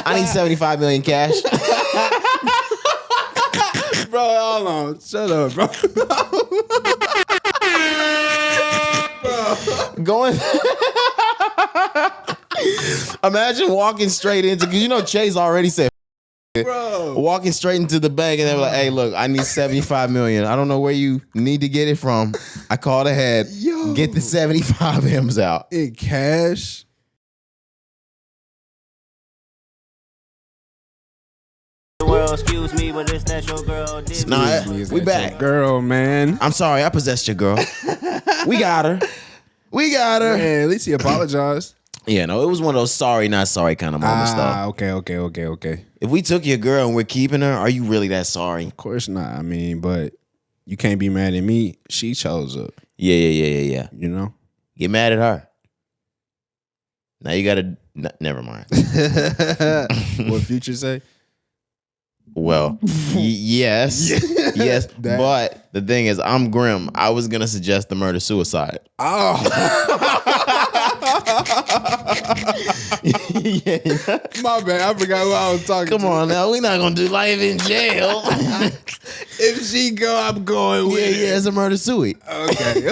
I need 75 million cash. Bro, hold on. Shut up, bro. Going. Imagine walking straight into, because you know Chase already said, Bro. walking straight into the bank and they were like, hey, look, I need 75 million. I don't know where you need to get it from. I called ahead. Yo. Get the 75 M's out. In cash? Well, excuse me, but it's that your girl. Nah, we back. Girl, man. I'm sorry, I possessed your girl. We got her. We got her. Man, at least he apologized. Yeah, no, it was one of those sorry, not sorry kind of moments, though. Okay. If we took your girl and we're keeping her, are you really that sorry? Of course not. I mean, but you can't be mad at me. She chose up. Yeah. You know? Get mad at her. Now you gotta, never mind. What Future say? Well, yes. Yes. But the thing is, I'm grim. I was going to suggest the murder-suicide. Oh. Yeah. My bad. I forgot what I was talking Come on now. We're not going to do life in jail. If she go, I'm going with it. Yeah, it's a murder-suicide. Okay.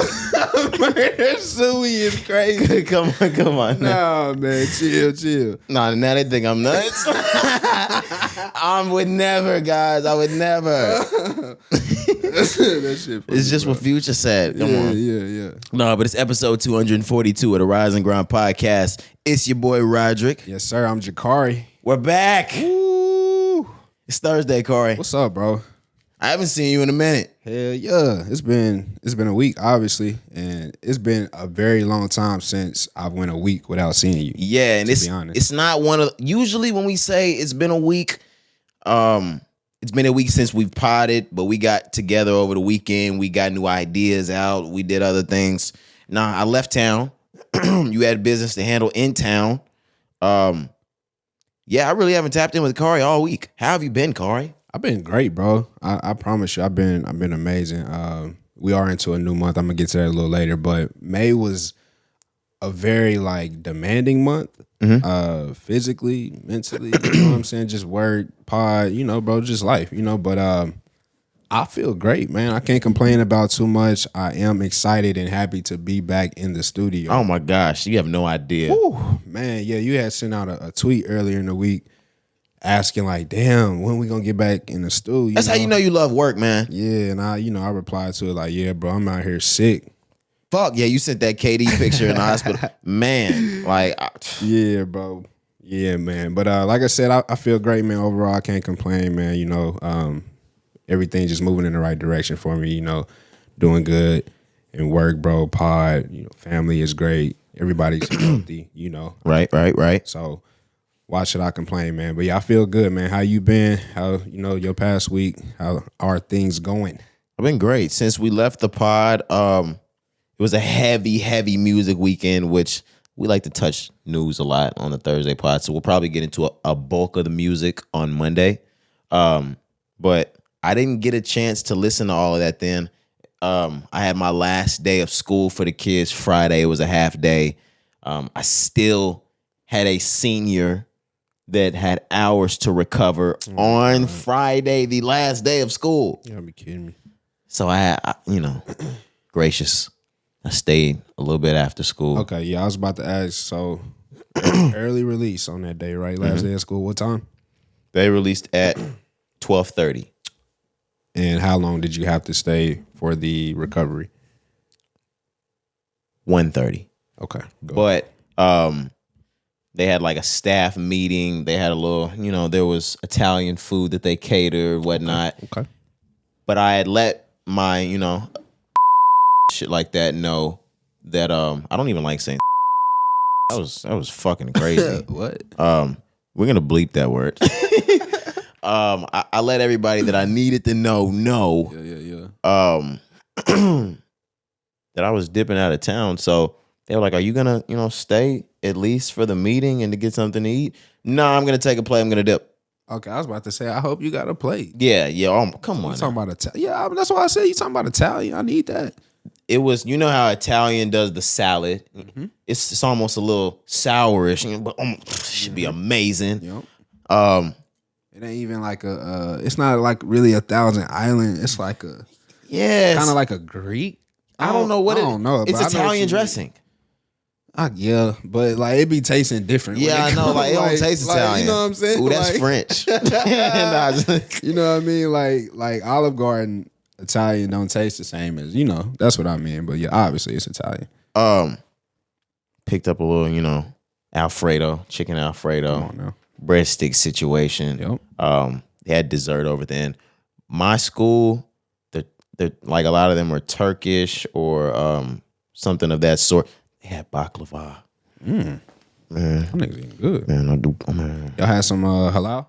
Murder-suicide is crazy. Come on. Now. No, man. Chill. Nah, now they think I'm nuts. I would never, guys. I would never. That shit funny, It's just what Future said. Come on. Yeah. No, but it's episode 242 of the Rise and Grind podcast. It's your boy Roderick. Yes, sir. I'm Cari. We're back. Woo. It's Thursday, Cari. What's up, bro? I haven't seen you in a minute. Hell yeah. It's been a week, obviously, and it's been a very long time since I went a week without seeing you. Yeah, and it's not one of, usually when we say it's been a week, it's been a week since we've potted, but we got together over the weekend. We got new ideas out. We did other things. Nah, I left town. You had business to handle in town. Yeah, I really haven't tapped in with Cari all week. How have you been, Cari? I've been great, bro. I promise you, I've been amazing. We are into a new month. I'm gonna get to that a little later, but May was a very demanding month. Physically, mentally, you know what I'm saying? Just work, pod, bro, just life, but I feel great, man. I can't complain about too much. I am excited and happy to be back in the studio. Oh my gosh, you have no idea. Whew, man, yeah, you had sent out a tweet earlier in the week asking damn, when we gonna get back in the studio? That's how you know you love work, man. Yeah, and I replied to it yeah, bro, I'm out here sick. Fuck yeah, you sent that KD picture in the hospital. Man, yeah, bro. Yeah, man. But like I said, I feel great, man. Overall, I can't complain, man. Everything's just moving in the right direction for me, doing good and work, bro, pod, family is great. Everybody's healthy, Right. So why should I complain, man? But yeah, I feel good, man. How you been? How, your past week? How are things going? I've been great. Since we left the pod, it was a heavy music weekend, which we like to touch news a lot on the Thursday pod. So we'll probably get into a bulk of the music on Monday. But I didn't get a chance to listen to all of that then. I had my last day of school for the kids Friday. It was a half day. I still had a senior that had hours to recover on Friday, the last day of school. You gotta be kidding me. So I gracious. I stayed a little bit after school. Okay, yeah, I was about to ask. So early release on that day, right? Last day of school. What time? They released at 12:30. And how long did you have to stay for the recovery? 1:30. Okay. But they had a staff meeting. They had a little, there was Italian food that they catered, whatnot. Okay. But I had let my, shit like that know that I don't even like saying that was fucking crazy. What? We're gonna bleep that word. I let everybody that I needed to know Yeah. that I was dipping out of town. So they were like, "Are you gonna, stay at least for the meeting and to get something to eat?" No, I'm gonna take a plate. I'm gonna dip. Okay, I was about to say, I hope you got a plate. Yeah. Come on. You talking about Italian? Yeah, that's why I said you talking about Italian. I need that. It was, how Italian does the salad. Mm-hmm. It's almost a little sourish, but it should be amazing. Yep. It ain't even like it's not like really a Thousand Island. It's like a Yes. kind of like a Greek. I don't know what I don't know. It's but I know what Italian you mean. dressing. Yeah, but like it be tasting different. when Yeah, it I know. comes, Like, it don't taste Italian. You know what I'm saying? Ooh, that's Like- French. Nah, just- You know what I mean? Like Olive Garden Italian don't taste the same as That's what I mean. But yeah, obviously it's Italian. Picked up a little, Alfredo, chicken Alfredo, Come on now. breadstick situation. Yep. They had dessert over then. My school, the like a lot of them were Turkish or something of that sort. They had baklava. Man, That nigga's eating good. man, man. Y'all had some halal?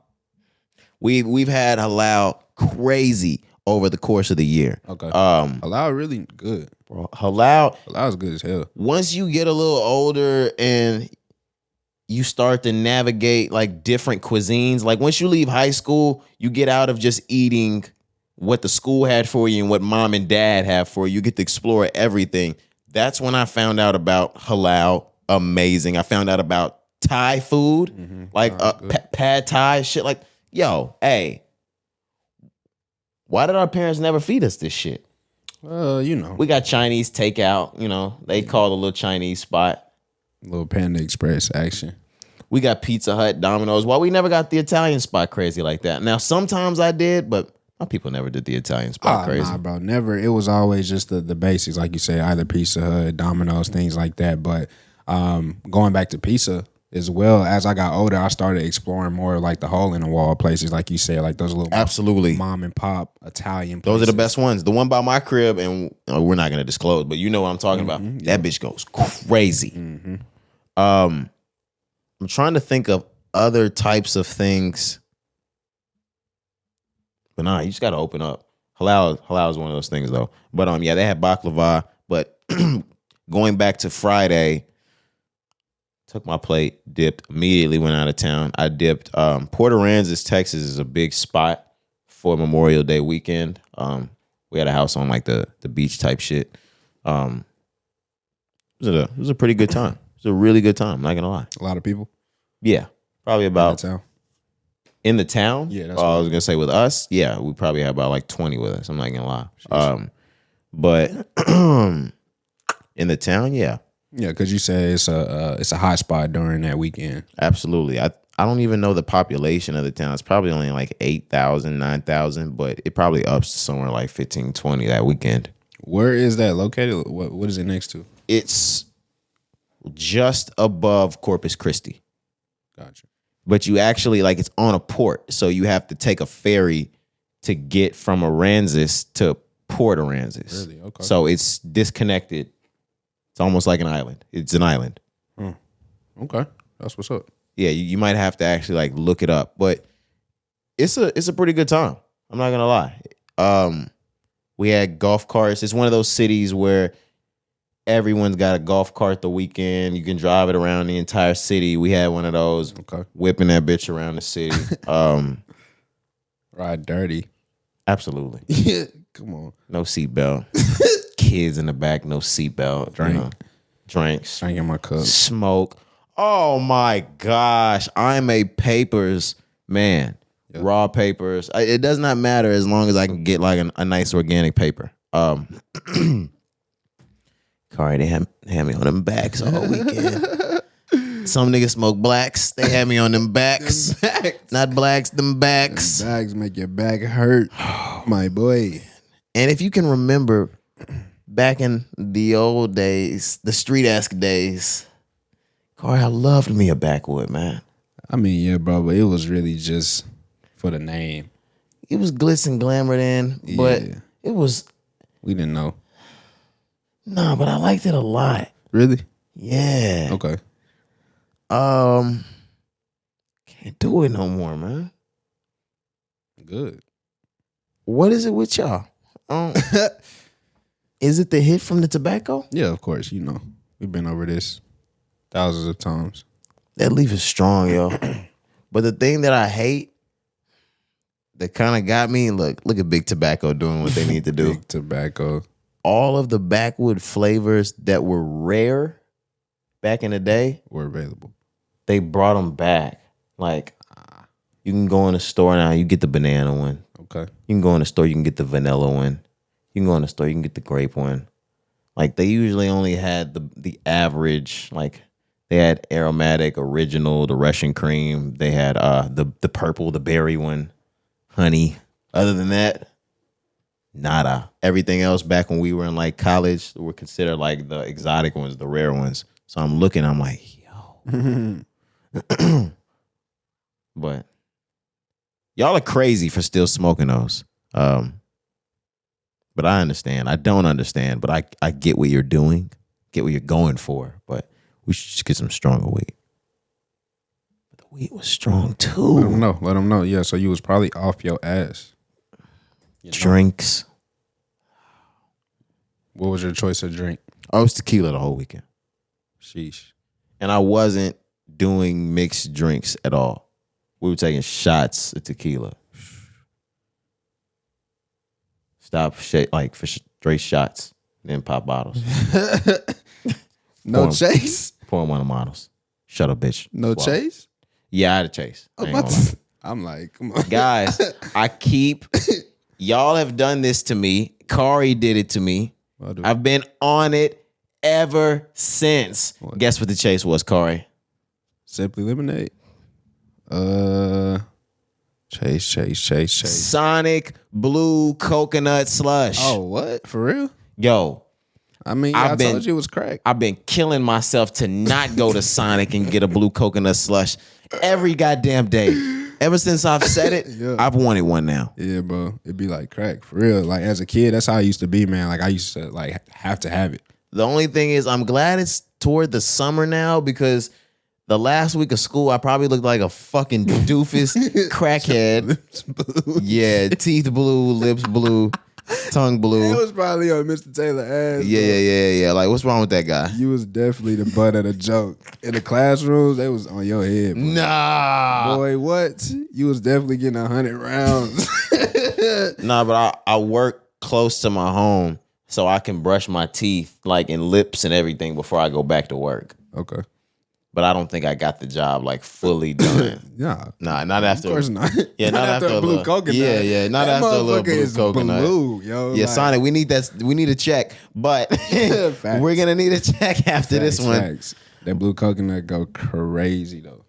We've had halal crazy over the course of the year. Okay. Halal really good. Bro, halal. Halal's good as hell. Once you get a little older and you start to navigate like different cuisines, like once you leave high school, you get out of just eating what the school had for you and what mom and dad have for you. You get to explore everything. That's when I found out about halal. Amazing. I found out about Thai food, like pad Thai shit. Like, yo, hey, why did our parents never feed us this shit? We got Chinese takeout. They call the little Chinese spot. Little Panda Express action. We got Pizza Hut, Domino's. Why we never got the Italian spot crazy like that? Now, sometimes I did, but my people never did the Italian spot crazy. Nah, bro, never. It was always just the basics, like you say, either Pizza Hut, Domino's, things like that. But going back to pizza, as well as I got older, I started exploring more like the hole in the wall places, like you said, like those little Absolutely. mom and pop Italian places. Those are the best ones. The one by my crib, and we're not going to disclose, but you know what I'm talking about. That bitch goes crazy. I'm trying to think of other types of things. But nah, you just got to open up. Halal is one of those things, though. But yeah, they had baklava. But going back to Friday, took my plate, dipped, immediately went out of town. I dipped. Port Aransas, Texas is a big spot for Memorial Day weekend. We had a house on like the beach type shit. It was a pretty good time. It was a really good time, not gonna lie. A lot of people Yeah. Probably about in the town. in the town. Yeah, that's I was gonna say with us. Yeah, we probably had about like 20 with us. I'm not gonna lie. But in the town, yeah. Yeah, because you said it's a hot spot during that weekend. Absolutely. I don't even know the population of the town. It's probably only like 8,000, 9,000, but it probably ups to somewhere like 15, 20 that weekend. Where is that located? What is it next to? It's just above Corpus Christi. Gotcha. But you actually, like, it's on a port. So you have to take a ferry to get from Aransas to Port Aransas. Really? Okay. So it's disconnected. It's almost like an island. It's an island. Okay. That's what's up. Yeah, you might have to actually like look it up, but it's a pretty good time. I'm not gonna lie. We had golf carts. It's one of those cities where everyone's got a golf cart the weekend. You can drive it around the entire city. We had one of those. Okay. Whipping that bitch around the city. Ride dirty. Absolutely. Yeah. Come on. No seatbelt. Kids in the back, no seatbelt. Drink. Drinks. Drink in my cup. Smoke. Oh my gosh. I'm a papers man. Yep. Raw papers. It does not matter as long as I can get like a nice organic paper. Cari, they had me on them backs all weekend. Some niggas smoke blacks. They had me on them backs. Not blacks, them backs. Bags make your back hurt, my boy. And if you can remember back in the old days, the street-esque days, Cari, I loved me a backwood, man. I mean, yeah, bro, but it was really just for the name. It was glitz and glamour then, but Yeah. it was, We didn't know. nah, but I liked it a lot. Really? Yeah. Okay. Can't do it no more, man. Good. What is it with y'all? Is it the hit from the tobacco? Yeah, of course. You know, we've been over this thousands of times. That leaf is strong, yo. But the thing that I hate, that kind of got me, look at Big Tobacco doing what they need to do. Big tobacco. All of the backwood flavors that were rare back in the day, Were available. they brought them back. Like You can go in a store now. You get the banana one. Okay. You can go in the store. You can get the vanilla one. You can go in the store. You can get the grape one. Like they usually only had the average. Like they had aromatic, original, the Russian cream. They had the purple, the berry one, honey. Other than that, nada. Everything else back when we were in like college were considered like the exotic ones, the rare ones. So I'm looking. I'm like, yo. But y'all are crazy for still smoking those. But I understand. I don't understand, but I get what you're doing, get what you're going for. But we should just get some stronger weed. But the weed was strong too. Let them know. Yeah, so you was probably off your ass. Drinks. What was your choice of drink? I was tequila the whole weekend. Sheesh. And I wasn't doing mixed drinks at all. We were taking shots of tequila. Stop shit like for straight shots, then pop bottles. No chase? Pouring one of the models. Shut up, bitch. No Swallow. chase? Yeah, I had a chase. I'm like, come on. Guys, y'all have done this to me. Cari did it to me. I've been on it ever since. What? Guess what the chase was, Cari? Simply Lemonade. Chase. Sonic Blue Coconut Slush. Oh, what? For real? Yo. I mean, I told you it was crack. I've been killing myself to not go to Sonic and get a Blue Coconut Slush every goddamn day. Ever since I've said it, yeah. I've wanted one now. Yeah, bro. It'd be like crack. For real. Like, as a kid, that's how I used to be, man. Like, I used to, like, have to have it. The only thing is, I'm glad it's toward the summer now because the last week of school, I probably looked like a fucking doofus crackhead. Lips blue. Yeah, teeth blue, lips blue, tongue blue. It was probably on Mr. Taylor ass. Yeah. Like, what's wrong with that guy? You was definitely the butt of the joke. In the classrooms, they was on your head. Boy. Nah. Boy, what? You was definitely getting 100 rounds. Nah, but I work close to my home so I can brush my teeth, like, and lips and everything before I go back to work. Okay. But I don't think I got the job like fully done. Nah, not after. Of course not. Yeah, not after a blue coconut. Yeah, not that after a little blue coconut. Blue, yo. Yeah, like, Sonic, we need that. We need a check, but we're gonna need a check after this one. Facts. That blue coconut go crazy though.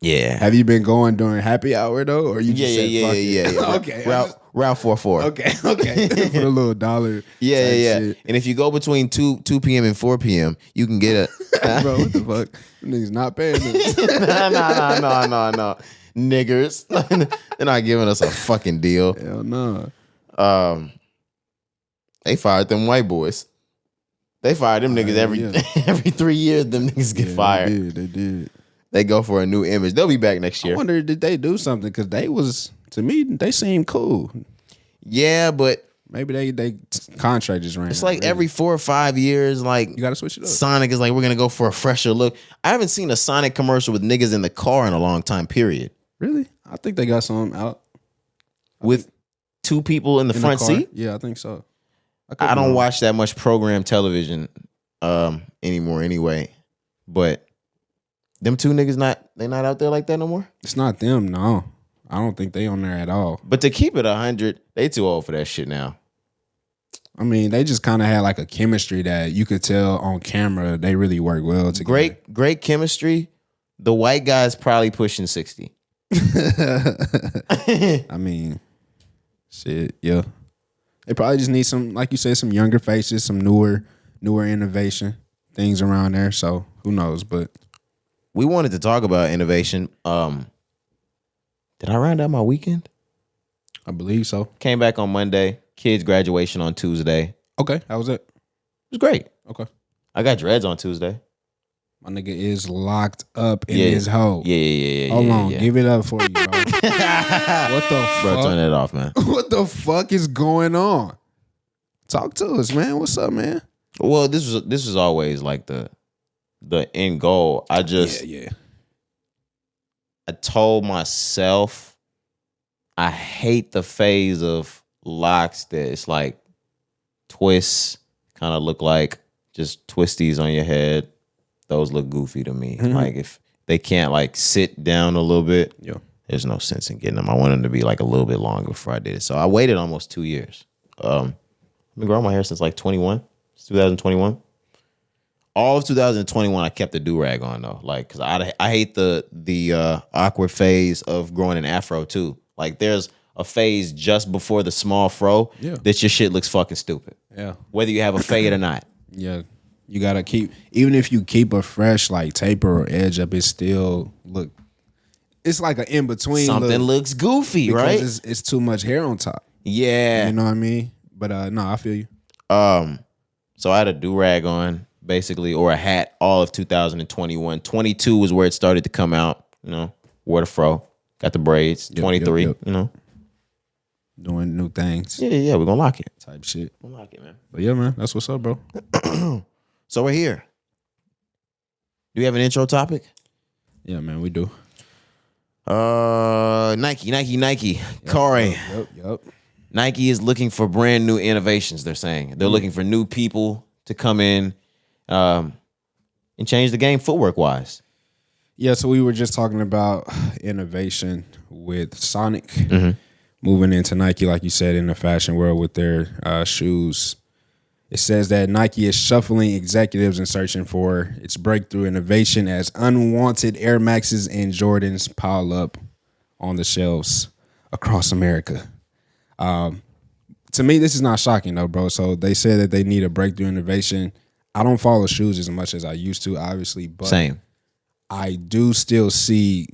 Yeah. Have you been going during happy hour though, or you just said fuck it? Yeah. Okay. Route 44. Okay. For a little $1. Yeah. Shit. And if you go between 2 p.m. and 4 p.m., you can get a. Bro, what the fuck? Them niggas not paying us. No. Niggers. They're not giving us a fucking deal. Hell no. They fired them white boys. They fired them niggas every 3 years. Them niggas get fired. They did. They go for a new image. They'll be back next year. I wonder, did they do something? Because to me, they seem cool. Yeah, but maybe they contract just ran. It's like every 4 or 5 years, like you gotta switch it up. Sonic is like, we're gonna go for a fresher look. I haven't seen a Sonic commercial with niggas in the car in a long time. Period. Really? I think they got some out with 2 people in the front seat. Yeah, I think so. I don't watch that much program television anymore anyway, but them 2 niggas they not out there like that no more. It's not them, no. I don't think they on there at all. But to keep it 100, they too old for that shit now. I mean, they just kind of had like a chemistry that you could tell on camera. They really work well together. Great chemistry. The white guy's probably pushing 60. I mean, shit, yeah. They probably just need some, like you said, some younger faces, some newer innovation things around there. So who knows? But we wanted to talk about innovation. Did I round out my weekend? I believe so. Came back on Monday. Kids' graduation on Tuesday. Okay, how was it? It was great. Okay. I got dreads on Tuesday. My nigga is locked up in his hole. Yeah. Hold on. Give it up for you, bro. What the fuck? Bro, turn that off, man. What the fuck is going on? Talk to us, man. What's up, man? Well, this was always like the end goal. I just I told myself I hate the phase of locks that it's like twists, kind of look like just twisties on your head. Those look goofy to me. Mm-hmm. Like if they can't like sit down a little bit there's no sense in getting them. I wanted them to be like a little bit longer before I did it. So I waited almost 2 years. I've been growing my hair since like 2021. All of 2021, I kept the do-rag on though. Like, cause I hate the awkward phase of growing an afro too. Like there's a phase just before the small fro that your shit looks fucking stupid. Yeah. Whether you have a fade or not. Yeah. You gotta keep, even if you keep a fresh like taper or edge up, it still look, it's like an in-between Something look looks goofy, because right? it's too much hair on top. Yeah. You know what I mean? But no, I feel you. So I had a do-rag on, basically, or a hat all of 2021. 22 was where it started to come out, you know, wore the fro, got the braids. 23, you know. Doing new things. Yeah, we're gonna lock it. Type shit. We're gonna lock it, man. But yeah, man, that's what's up, bro. So we're here. Do we have an intro topic? Yeah, man, we do. Nike. Cari. Yep. Nike is looking for brand new innovations, they're saying. They're looking for new people to come in and change the game footwork-wise. Yeah, so we were just talking about innovation with Sonic moving into Nike, like you said, in the fashion world with their shoes. It says that Nike is shuffling executives and searching for its breakthrough innovation as unwanted Air Maxes and Jordans pile up on the shelves across America. To me, this is not shocking though, bro. So they said that they need a breakthrough innovation. I don't follow shoes as much as I used to, obviously, but Same. I do still see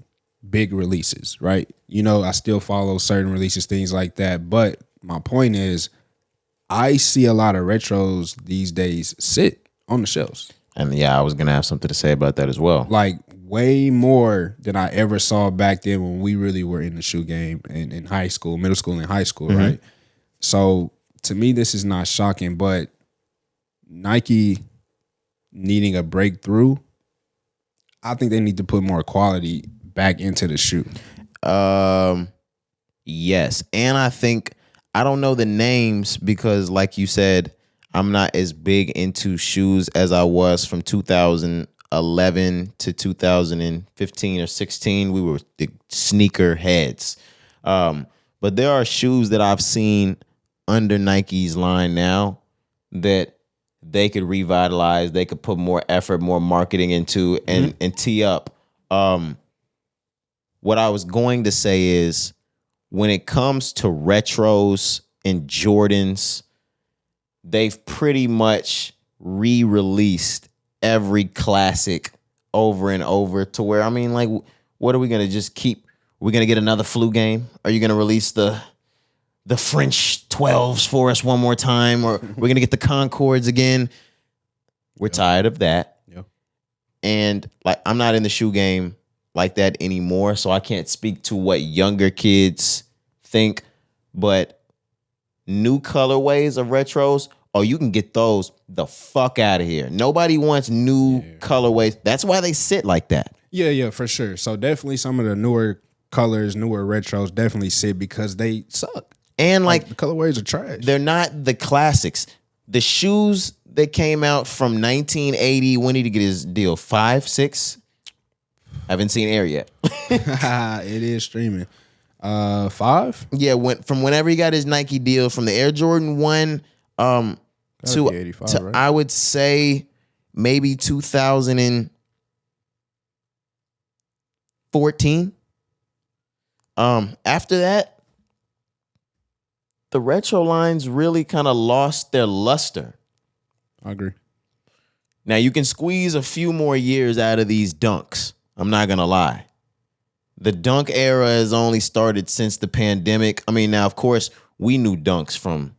big releases, right? You know, I still follow certain releases, things like that. But my point is, I see a lot of retros these days sit on the shelves. And yeah, I was going to have something to say about that as well. Like way more than I ever saw back then when we really were in the shoe game in high school, middle school and high school, right? So to me, this is not shocking, but Nike needing a breakthrough, I think they need to put more quality back into the shoe. Yes. And I think, I don't know the names because like you said, I'm not as big into shoes as I was from 2011 to 2015 or 16. We were the sneaker heads. But there are shoes that I've seen under Nike's line now that they could revitalize, they could put more effort, more marketing into and tee up. What I was going to say is when it comes to retros and Jordans, they've pretty much re-released every classic over and over to where, I mean, like, what are we going to just keep? We're going to get another flu game? Are you going to release the French 12s for us one more time? Or we're going to get the Concords again? We're tired of that. Yeah. And like, I'm not in the shoe game like that anymore, so I can't speak to what younger kids think. But new colorways of retros, oh, you can get those the fuck out of here. Nobody wants new colorways. That's why they sit like that. Yeah, for sure. So definitely some of the newer colors, newer retros definitely sit because they suck. And like the colorways are trash. They're not the classics. The shoes that came out from 1980, when did he get his deal? 5, 6? Haven't seen Air yet. It is streaming. 5? Yeah, from whenever he got his Nike deal, from the Air Jordan 1 to 85, right? I would say maybe 2014. After that, the retro lines really kind of lost their luster. I agree. Now you can squeeze a few more years out of these dunks. I'm not gonna lie. The dunk era has only started since the pandemic. I mean, now of course we knew dunks from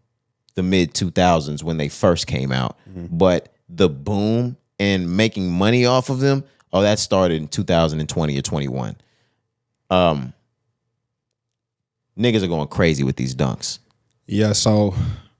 the mid 2000s when they first came out, but the boom and making money off of them, that started in 2020 or 21. Niggas are going crazy with these dunks. Yeah, so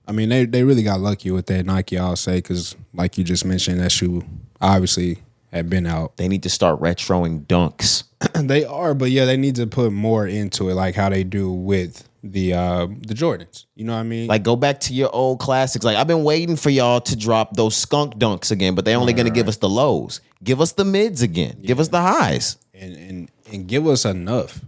I mean they really got lucky with that Nike, I'll say, because like you just mentioned, that shoe obviously had been out. They need to start retroing dunks. They are, but yeah, they need to put more into it, like how they do with the Jordans. You know what I mean? Like, go back to your old classics. Like, I've been waiting for y'all to drop those skunk dunks again, but they're only going to give us the lows. Give us the mids again. Yeah. Give us the highs. And give us enough.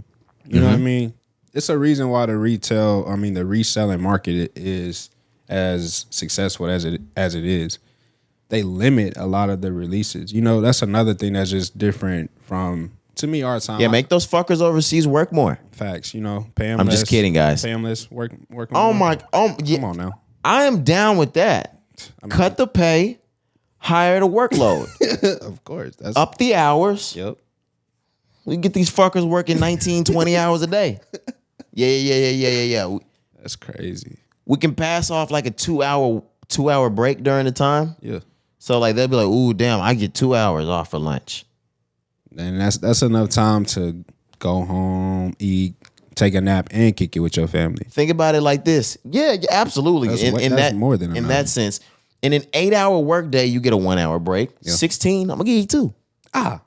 You know what I mean? It's a reason why the reselling market is as successful as it is. They limit a lot of the releases. You know, that's another thing that's just different from, to me, our time. Yeah, make those fuckers overseas work more. Facts, you know, pay them I'm less, just kidding, guys. Pay them less, work Oh more. yeah. Come on now. I am down with that. Cut the pay, higher the workload. Of course. That's Up the hours. Yep. We can get these fuckers working 19, 20 hours a day. Yeah. That's crazy. We can pass off like a 2-hour break during the time. Yeah. So like they'll be like, ooh, damn, I get 2 hours off for lunch. And that's enough time to go home, eat, take a nap, and kick it with your family. Think about it like this. Yeah, absolutely. That's more than enough. In that sense. In an 8-hour workday, you get a 1 hour break. Yeah. 16, I'm gonna give you 2. I'm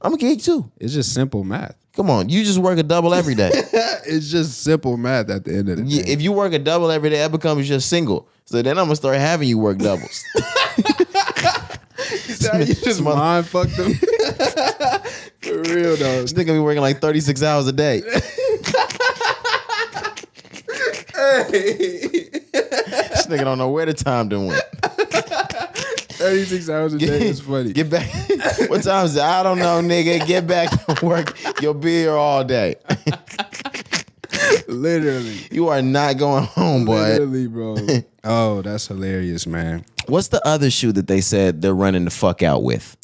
gonna give you 2. It's just simple math. Come on, you just work a double every day. It's just simple math at the end of the day. If you work a double every day, that becomes just single. So then I'm gonna start having you work doubles. You just mind fucked them. For real though. This nigga be working like 36 hours a day. This nigga don't know where the time done went. 36 hours a day is funny. Get back. What time is it? I don't know, nigga. Get back to work. You'll be here all day. Literally. You are not going home, boy. Literally, bro. Oh, that's hilarious, man. What's the other shoe that they said they're running the fuck out with?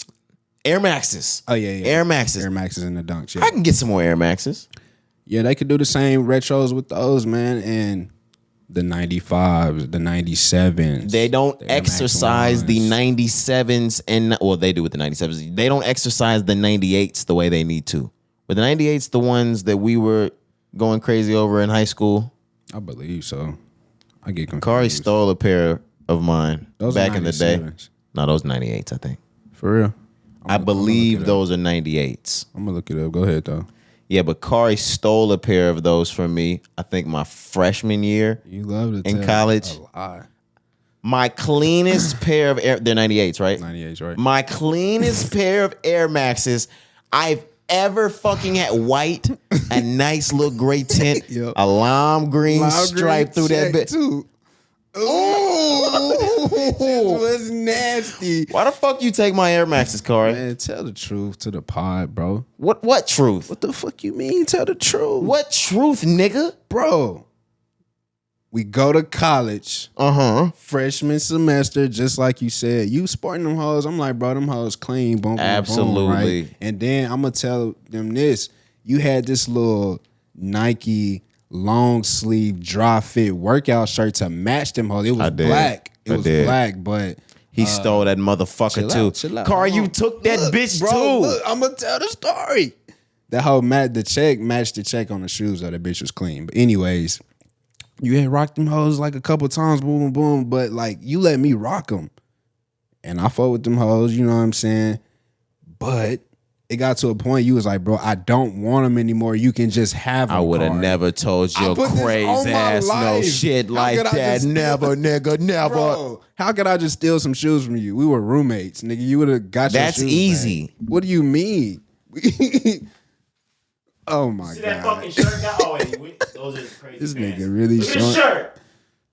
Air Maxes. Oh, yeah. Air Maxes. Air Maxes and the Dunks, I yeah. can get some more Air Maxes. Yeah, they could do the same retros with those, man. And the 95s, the 97s. They don't the Air Max exercise the 1s. 97s and well, they do with the 97s. They don't exercise the 98s the way they need to. But the 98s, the ones that we were going crazy over in high school. I believe so. I get confused. Cari stole a pair of mine Those back are in the day. 97s. No, those 98s, I think. For real? I believe those are 98s. I'm going to look it up. Go ahead, though. Yeah, but Cari stole a pair of those from me, I think my freshman year. You love to In tell college. a lie. My cleanest pair of Air, they're 98s, right? 98s, right? My cleanest pair of Air Maxes I've ever fucking had. White, a nice little gray tint, Yep. a lime green stripe through that bit. too. Ooh. It was nasty. Why the fuck you take my Air Maxes, Cari? Man, tell the truth to the pod, bro. What truth? What the fuck you mean? Tell the truth. What truth, nigga? Bro, we go to college, freshman semester, just like you said. You sporting them hoes. I'm like, bro, them hoes clean. Boom, boom, Absolutely. boom, right? And then I'm going to tell them this. You had this little Nike long sleeve dry fit workout shirt to match them hoes. It was black. It was black, but He stole that motherfucker too. Chill out. Cari, you took that bitch bro, too. Look, I'm gonna tell the story. That whole the check matched the check on the shoes, though. That bitch was clean. But anyways, you had rocked them hoes like a couple times, boom, boom, boom. But like you let me rock them, and I fought with them hoes. You know what I'm saying? But it got to a point you was like, bro, I don't want them anymore. You can just have them. I would have never told your crazy ass no shit like that. Never, nigga, never. Bro, how could I just steal some shoes from you? We were roommates, nigga. You would have got your shoes That's easy. back. What do you mean? Oh my See god. that fucking shirt? Oh, wait, those are crazy. This pants. nigga really Look at the showing. shirt.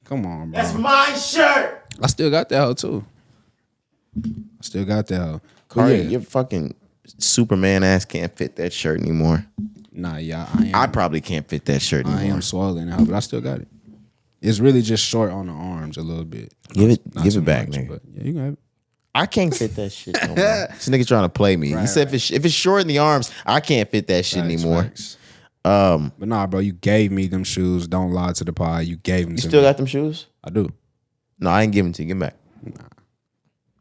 Come on, bro. That's my shirt. I still got that hoe too. I still got that hoe. Cari, Yeah. your fucking Superman ass can't fit that shirt anymore. Nah, yeah, I probably can't fit that shirt I anymore. am swollen now, but I still got it. It's really just short on the arms a little bit. Give Not it too back, much, nigga. But yeah, you can have it. I can't fit that shit no more. This nigga trying to play me. He said if it's short in the arms, I can't fit that shit anymore. Facts. But nah, bro, you gave me them shoes. Don't lie to the pod. You gave them You to still me. got them shoes? I do. No, I ain't giving to you. Give them back.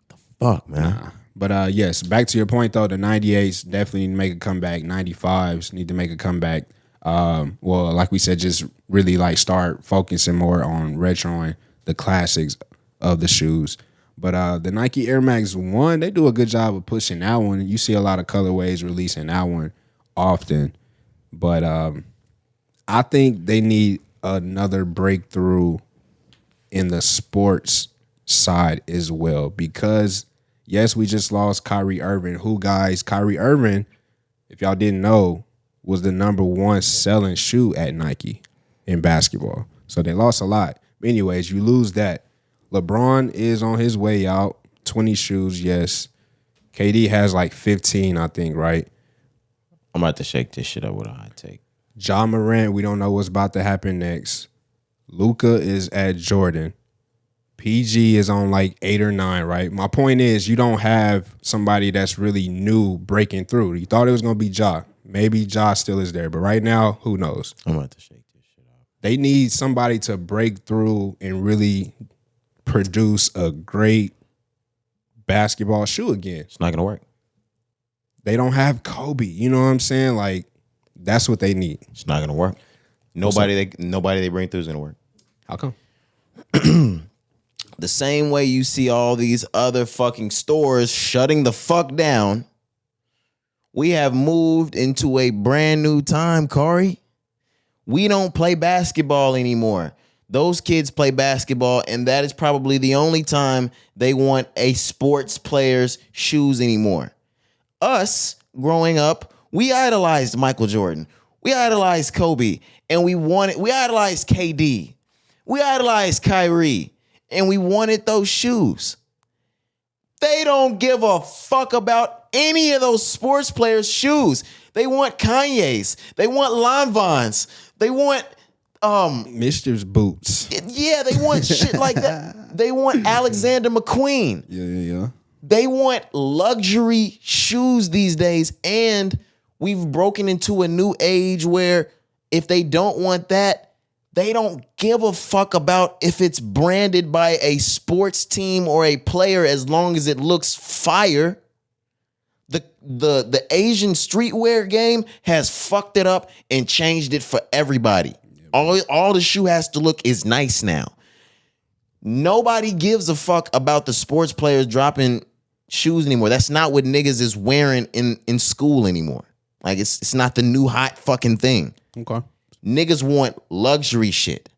The fuck, man. But yes, back to your point though, the 98s definitely need to make a comeback. 95s need to make a comeback. Well, like we said, just really like start focusing more on retroing the classics of the shoes. But the Nike Air Max 1, they do a good job of pushing that one. You see a lot of colorways releasing that one often. But I think they need another breakthrough in the sports side as well. Because, yes, we just lost Kyrie Irving. Kyrie Irving, if y'all didn't know, was the #1 selling shoe at Nike in basketball. So they lost a lot. Anyways, you lose that. LeBron is on his way out. 20 shoes, yes. KD has like 15, I think, right? I'm about to shake this shit up with a hot take. Ja Morant, we don't know what's about to happen next. Luka is at Jordan. PG is on like 8 or 9, right? My point is you don't have somebody that's really new breaking through. You thought it was going to be Ja. Maybe Ja still is there, but right now, who knows? I'm about to shake this shit up. They need somebody to break through and really produce a great basketball shoe again. It's not going to work. They don't have Kobe. You know what I'm saying? Like, that's what they need. It's not going to work. Nobody they bring through is going to work. How come? The same way you see all these other fucking stores shutting the fuck down, we have moved into a brand new time, Cari. We don't play basketball anymore. Those kids play basketball, and that is probably the only time they want a sports player's shoes anymore. Us, growing up, we idolized Michael Jordan. We idolized Kobe, and we idolized KD. We idolized Cari. And we wanted those shoes. They don't give a fuck about any of those sports players' shoes. They want Kanye's. They want Lanvins. They want Mister's boots. yeah, they want shit like that. They want Alexander McQueen. Yeah. They want luxury shoes these days. And we've broken into a new age where if they don't want that, they don't give a fuck about if it's branded by a sports team or a player as long as it looks fire. The Asian streetwear game has fucked it up and changed it for everybody. All the shoe has to look is nice now. Nobody gives a fuck about the sports players dropping shoes anymore. That's not what niggas is wearing in school anymore. Like it's not the new hot fucking thing. Okay. Niggas want luxury shit.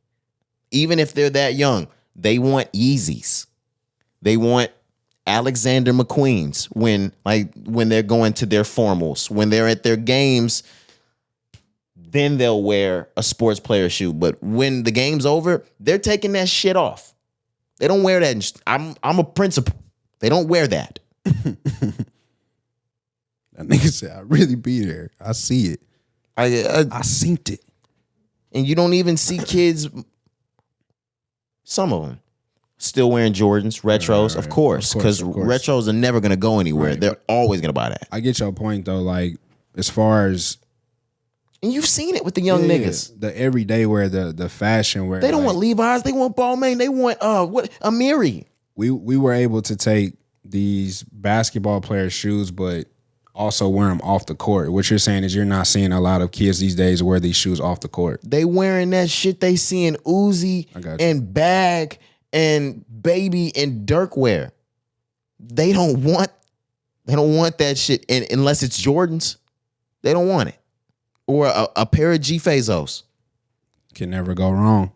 Even if they're that young, they want Yeezys. They want Alexander McQueen's when they're going to their formals. When they're at their games, then they'll wear a sports player shoe. But when the game's over, they're taking that shit off. They don't wear that. I'm a principal. They don't wear that. That nigga said, I really be there. I see it. I seen it. And you don't even see kids, some of them, still wearing Jordans, retros, of course, because retros are never going to go anywhere. Right. They're always going to buy that. I get your point, though. Like, as far as... And you've seen it with the young niggas. The everyday wear, the fashion wear. They don't want Levi's. They want Balmain. They want, Amiri. We were able to take these basketball players' shoes, but also wear them off the court. What you're saying is you're not seeing a lot of kids these days wear these shoes off the court. They wearing that shit they see in Uzi and Bag and Baby and Dirk wear. They don't want that shit unless it's Jordans. They don't want it. Or a pair of G Fazos. Can never go wrong.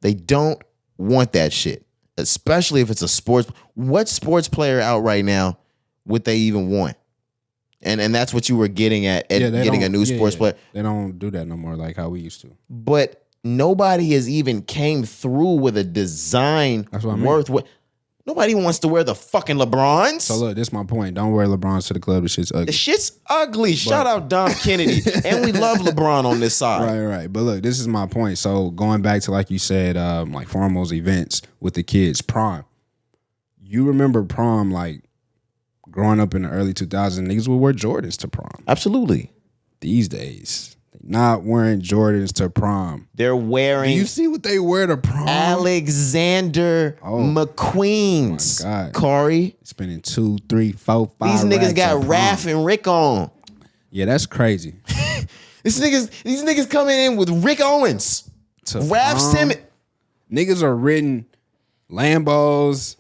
They don't want that shit. Especially if it's a sports. What sports player out right now would they even want? And that's what you were getting at getting a new sports player. They don't do that no more like how we used to. But nobody has even came through with a design worth what. Nobody wants to wear the fucking LeBrons. So look, this is my point. Don't wear LeBrons to the club. The shit's ugly. The shit's ugly. Shout out Dom Kennedy. And we love LeBron on this side. Right. But look, this is my point. So going back to, like you said, like formals events with the kids, prom. You remember prom, like growing up in the early 2000s, niggas would wear Jordans to prom. Absolutely. These days, not wearing Jordans to prom. They're wearing. Do you see what they wear to prom? Alexander McQueen's. Oh my God. Cari. Spending 2, 3, 4, 5. These niggas got Raph and Rick on. Yeah, that's crazy. These niggas coming in with Rick Owens. Raph Simmons. Niggas are ridden Lambos,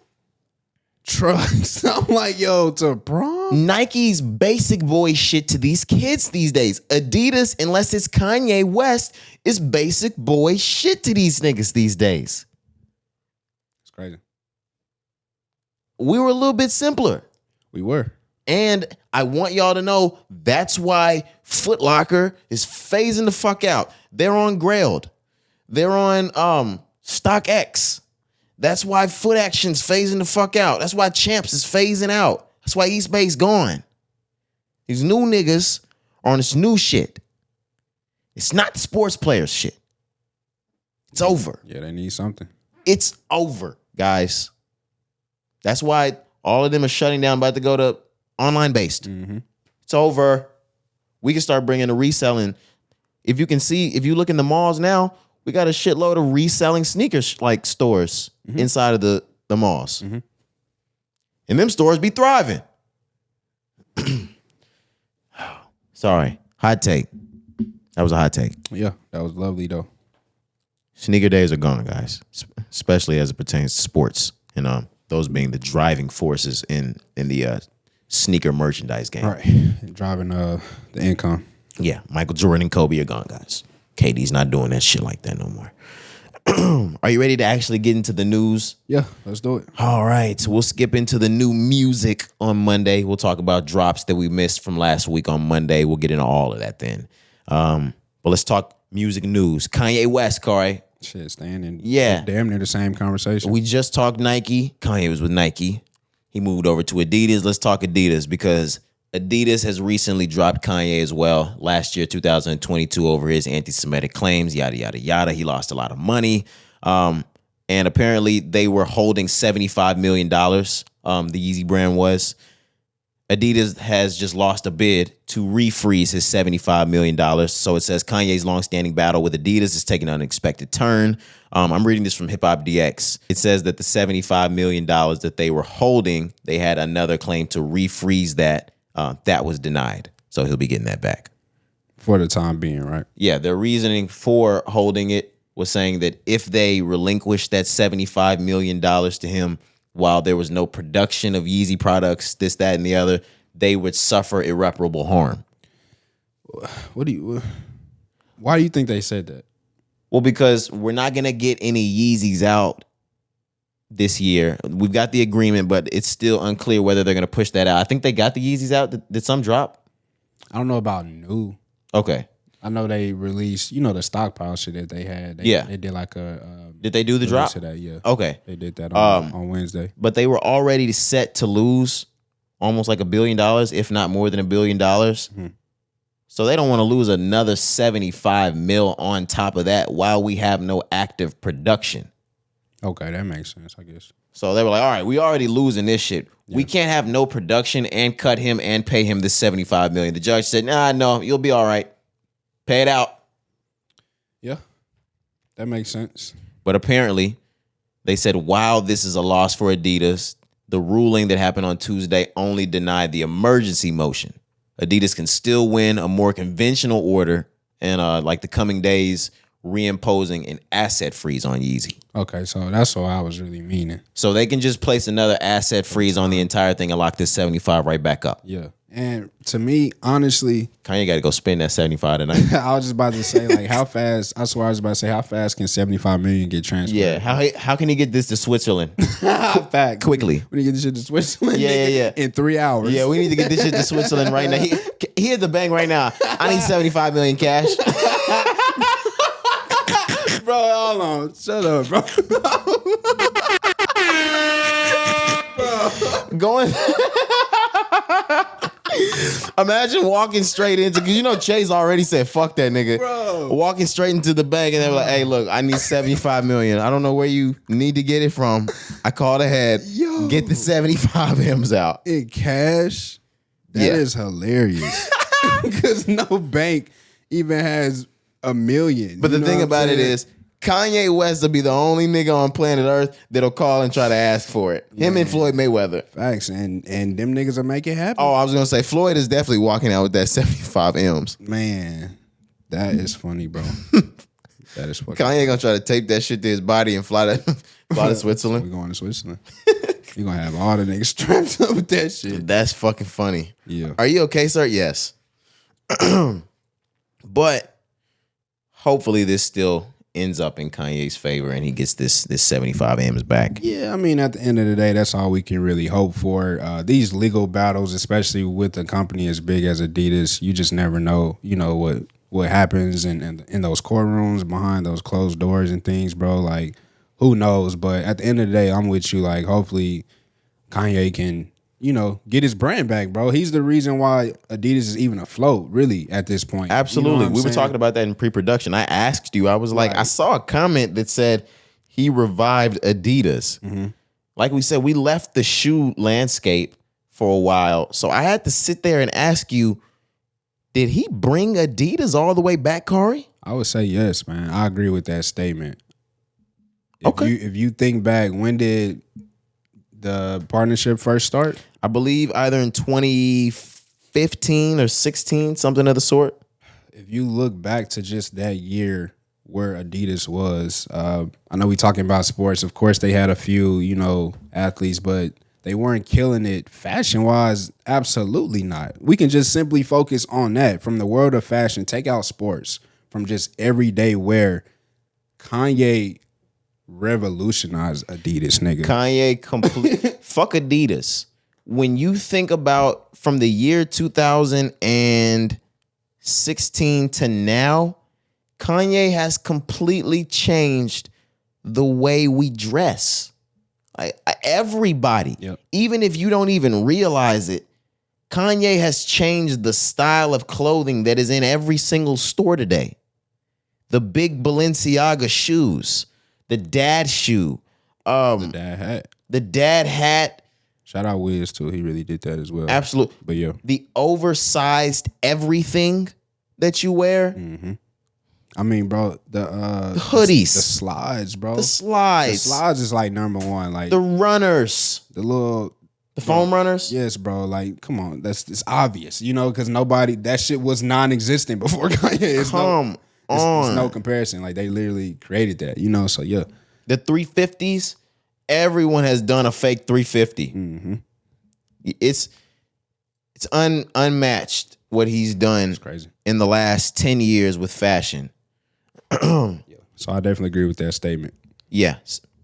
trucks. I'm like, yo, to prom? Nike's basic boy shit to these kids these days. Adidas, unless it's Kanye West, is basic boy shit to these niggas these days. It's crazy. We were a little bit simpler. We were. And I want y'all to know that's why Foot Locker is phasing the fuck out. They're on Grailed. They're on StockX. That's why Foot Action's phasing the fuck out. That's why Champs is phasing out. That's why East Bay's gone. These new niggas are on this new shit. It's not the sports players shit. It's over. Yeah, they need something. It's over, guys. That's why all of them are shutting down, about to go to online based. Mm-hmm. It's over. We can start bringing the reselling. If you can see, if you look in the malls now, we got a shitload of reselling sneakers like stores inside of the malls. Mm-hmm. And them stores be thriving. Sorry. Hot take. That was a hot take. Yeah, that was lovely though. Sneaker days are gone, guys, especially as it pertains to sports. And those being the driving forces in the sneaker merchandise game. Right. Driving the income. Yeah, Michael Jordan and Kobe are gone, guys. KD's not doing that shit like that no more. Are you ready to actually get into the news? Yeah, let's do it. All right, so we'll skip into the new music on Monday. We'll talk about drops that we missed from last week on Monday. We'll get into all of that then. But let's talk music news. Kanye West, Cari. Shit, staying in damn near the same conversation. We just talked Nike. Kanye was with Nike. He moved over to Adidas. Let's talk Adidas because Adidas has recently dropped Kanye as well. Last year, 2022, over his anti-Semitic claims, yada, yada, yada. He lost a lot of money. And apparently they were holding $75 million, the Yeezy brand was. Adidas has just lost a bid to refreeze his $75 million. So it says Kanye's longstanding battle with Adidas is taking an unexpected turn. I'm reading this from Hip Hop DX. It says that the $75 million that they were holding, they had another claim to refreeze that. That was denied. So he'll be getting that back. For the time being, right? Yeah, their reasoning for holding it was saying that if they relinquished that $75 million to him while there was no production of Yeezy products, this, that, and the other, they would suffer irreparable harm. Why do you think they said that? Well, because we're not going to get any Yeezys out this year. We've got the agreement, but it's still unclear whether they're going to push that out. I think they got the Yeezys out. Did some drop? I don't know about new. Okay. I know they released, the stockpile shit that they had. They did like a... did they do the drop? To that, yeah. Okay. They did that on Wednesday. But they were already set to lose almost like $1 billion, if not more than $1 billion. Mm-hmm. So they don't want to lose another 75 mil on top of that while we have no active production. Okay, that makes sense, I guess. So they were like, all right, we already losing this shit. Yeah. We can't have no production and cut him and pay him this $75 million. The judge said, no, you'll be all right. Pay it out. Yeah, that makes sense. But apparently, they said while this is a loss for Adidas, the ruling that happened on Tuesday only denied the emergency motion. Adidas can still win a more conventional order and like the coming days, reimposing an asset freeze on Yeezy. Okay, so that's what I was really meaning. So they can just place another asset freeze on the entire thing and lock this 75 right back up. Yeah. And to me, honestly, Kanye got to go spend that 75 tonight. I was just about to say, like, how fast? I swear, I was about to say, how fast can 75 million get transferred? Yeah, how can he get this to Switzerland? Fact. Quickly. We need to get this shit to Switzerland. Yeah. In 3 hours. Yeah, we need to get this shit to Switzerland right now. He at the bank right now. I need 75 million cash. Bro, hold on. Shut up, bro. Going. Imagine walking straight into, because Chase already said fuck that nigga. Bro. Walking straight into the bank and they were like, hey, look, I need 75 million. I don't know where you need to get it from. I called ahead. Yo. Get the 75 M's out. In cash? That is hilarious. Because no bank even has $1 million. But the thing about it is, Kanye West will be the only nigga on planet Earth that'll call and try to ask for it. Him and Floyd Mayweather. Facts. And them niggas will make it happen. Oh, I was going to say, Floyd is definitely walking out with that 75 M's. Man, that is funny, bro. That is funny. Kanye going to try to tape that shit to his body and fly to Switzerland. We're going to Switzerland. You're going to have all the niggas strapped up with that shit. That's fucking funny. Yeah. Are you okay, sir? Yes. But hopefully this still ends up in Kanye's favor and he gets this 75 M's back. Yeah, I mean, at the end of the day, that's all we can really hope for. These legal battles, especially with a company as big as Adidas, you just never know, what happens in those courtrooms behind those closed doors and things, bro. Like, who knows? But at the end of the day, I'm with you. Like, hopefully Kanye can, get his brand back, bro. He's the reason why Adidas is even afloat, really, at this point. Absolutely. We were talking about that in pre-production. I asked you, I was like, I saw a comment that said he revived Adidas. Mm-hmm. Like we said, we left the shoe landscape for a while. So I had to sit there and ask you, did he bring Adidas all the way back, Cari? I would say yes, man. I agree with that statement. If you think back, when did the partnership first start? I believe either in 2015 or 16, something of the sort. If you look back to just that year where Adidas was, I know we talking about sports. Of course, they had a few, athletes, but they weren't killing it fashion-wise. Absolutely not. We can just simply focus on that. From the world of fashion, take out sports. From just everyday wear, Kanye revolutionized Adidas, nigga. Kanye fuck Adidas. When you think about from the year 2016 to now, Kanye has completely changed the way we dress. Everybody, even if you don't even realize it, Kanye has changed the style of clothing that is in every single store today. The big Balenciaga shoes, the dad shoe, the dad hat. The dad hat. Shout out Wiz too. He really did that as well. Absolutely. But yeah. The oversized everything that you wear. Mm-hmm. I mean, bro, the hoodies. The slides, bro. The slides. The slides is like number one. Like the runners. The foam runners? Yes, bro. Like, come on. It's obvious, because that shit was non-existent before Kanye. It's no comparison. Like, they literally created that, so yeah. The 350s, everyone has done a fake 350. Mm-hmm. It's unmatched what he's done. It's crazy. In the last 10 years with fashion. Yeah. So I definitely agree with that statement. Yeah.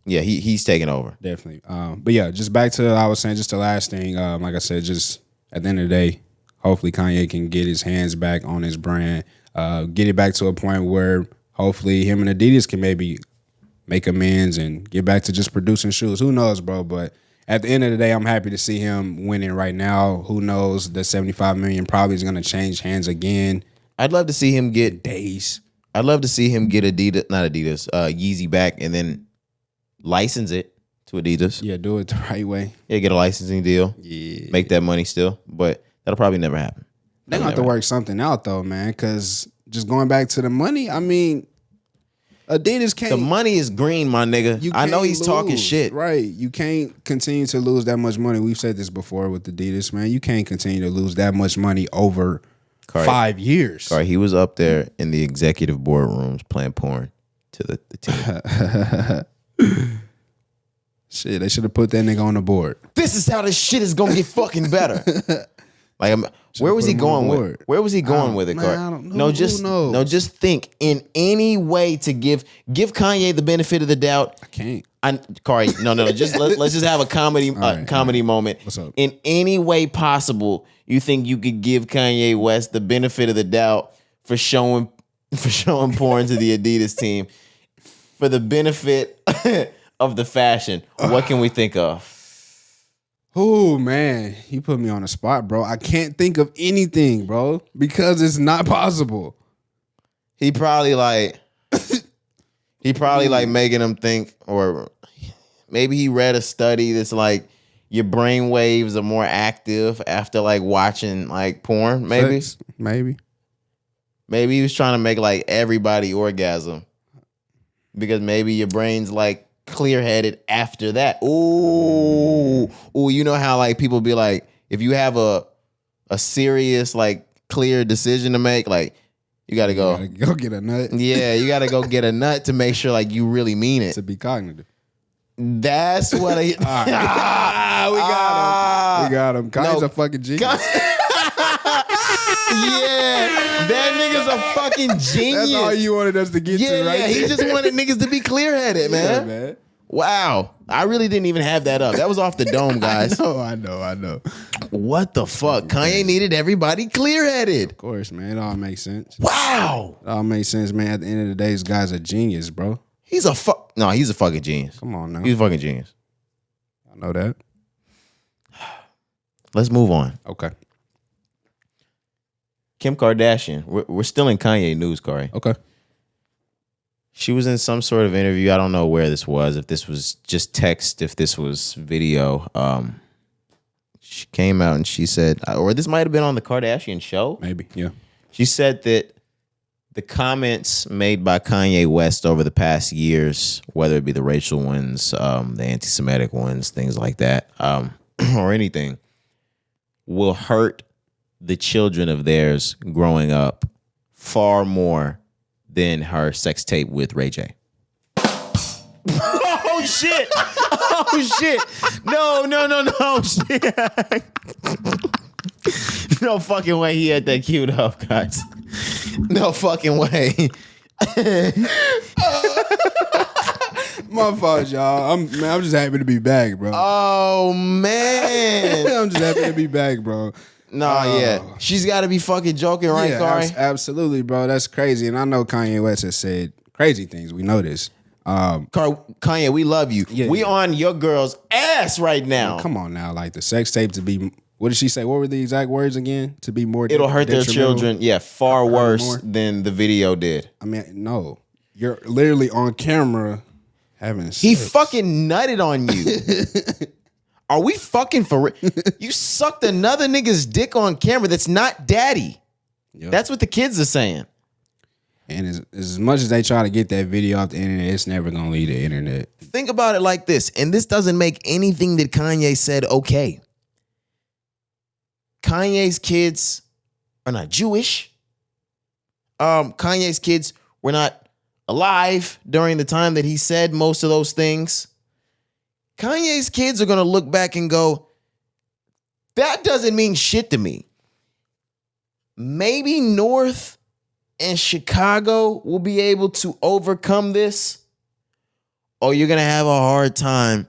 Yeah, he's taking over. Definitely. But yeah, just back to I was saying, just the last thing, like I said, just at the end of the day, hopefully Kanye can get his hands back on his brand, get it back to a point where hopefully him and Adidas can maybe make amends and get back to just producing shoes. Who knows, bro? But at the end of the day, I'm happy to see him winning right now. Who knows? The $75 million probably is going to change hands again. I'd love to see him get days. I'd love to see him get Yeezy back and then license it to Adidas. Yeah, do it the right way. Yeah, get a licensing deal. Yeah. Make that money still. But that'll probably never happen. They're going to have to work something out, though, man, because just going back to the money, I mean, Adidas can't. The money is green, my nigga. I know he's talking shit. Right. You can't continue to lose that much money. We've said this before with Adidas, man. You can't continue to lose that much money over 5 years. Cari, he was up there in the executive boardrooms playing porn to the team. Shit, they should have put that nigga on the board. This is how this shit is gonna get fucking better. Like, where was he going with? Where was he going with it, Cari? I don't know. Just think in any way to give Kanye the benefit of the doubt. I can't. Cari, no. Just let's just have a comedy moment. What's up? In any way possible, you think you could give Kanye West the benefit of the doubt for showing porn to the Adidas team for the benefit of the fashion? What can we think of? Oh, man, you put me on the spot, bro. I can't think of anything, bro, because it's not possible. He probably making him think, or maybe he read a study that's like your brain waves are more active after like watching like porn. Maybe he was trying to make like everybody orgasm because maybe your brain's like clear-headed after that. Ooh, you know how like people be like, if you have a serious like clear decision to make, like you gotta go get a nut. Yeah, you gotta go get a nut to make sure like you really mean it. To be cognitive. That's what I. We got him. Kanye's a fucking genius. that nigga's a fucking genius. That's all you wanted us to get to, right? Yeah, he just wanted niggas to be clear-headed, man. Yeah, man. Wow. I really didn't even have that up. That was off the dome, guys. I know. What the fuck? Kanye needed everybody clear-headed. Of course, man. It all makes sense. Wow. It all makes sense, man. At the end of the day, this guy's a genius, bro. He's a fucking genius. Come on now. He's a fucking genius. I know that. Let's move on. Okay. Kim Kardashian. We're still in Kanye news, Cari. Okay. She was in some sort of interview. I don't know where this was, if this was just text, if this was video. She came out and she said, or this might have been on the Kardashian show. Maybe, yeah. She said that the comments made by Kanye West over the past years, whether it be the racial ones, the anti-Semitic ones, things like that, or anything, will hurt the children of theirs growing up far more than her sex tape with Ray J. Oh shit! Oh shit! No! Shit. No fucking way he had that queued up, guys. No fucking way. My fault, y'all. I'm just happy to be back, bro. Oh man! I'm just happy to be back, bro. Yeah. She's got to be fucking joking, right, Yeah, Cari? absolutely, bro. That's crazy. And I know Kanye West has said crazy things. We know this. Kanye, we love you. Yeah, we yeah. on your girl's ass right now. Come on now. Like the sex tape to be, what did she say? What were the exact words again? To be more It'll hurt their detrimental? children. Yeah, far worse more? than the video did. I mean, no. You're literally on camera having sex. He fucking nutted on you. Are we fucking for real? You sucked another nigga's dick on camera that's not daddy. Yep. That's what the kids are saying. And as much as they try to get that video off the internet, it's never going to leave the internet. Think about it like this, and this doesn't make anything that Kanye said okay. Kanye's kids are not Jewish. Kanye's kids were not alive during the time that he said most of those things. Kanye's kids are going to look back and go, that doesn't mean shit to me. Maybe North and Chicago will be able to overcome this, or you're going to have a hard time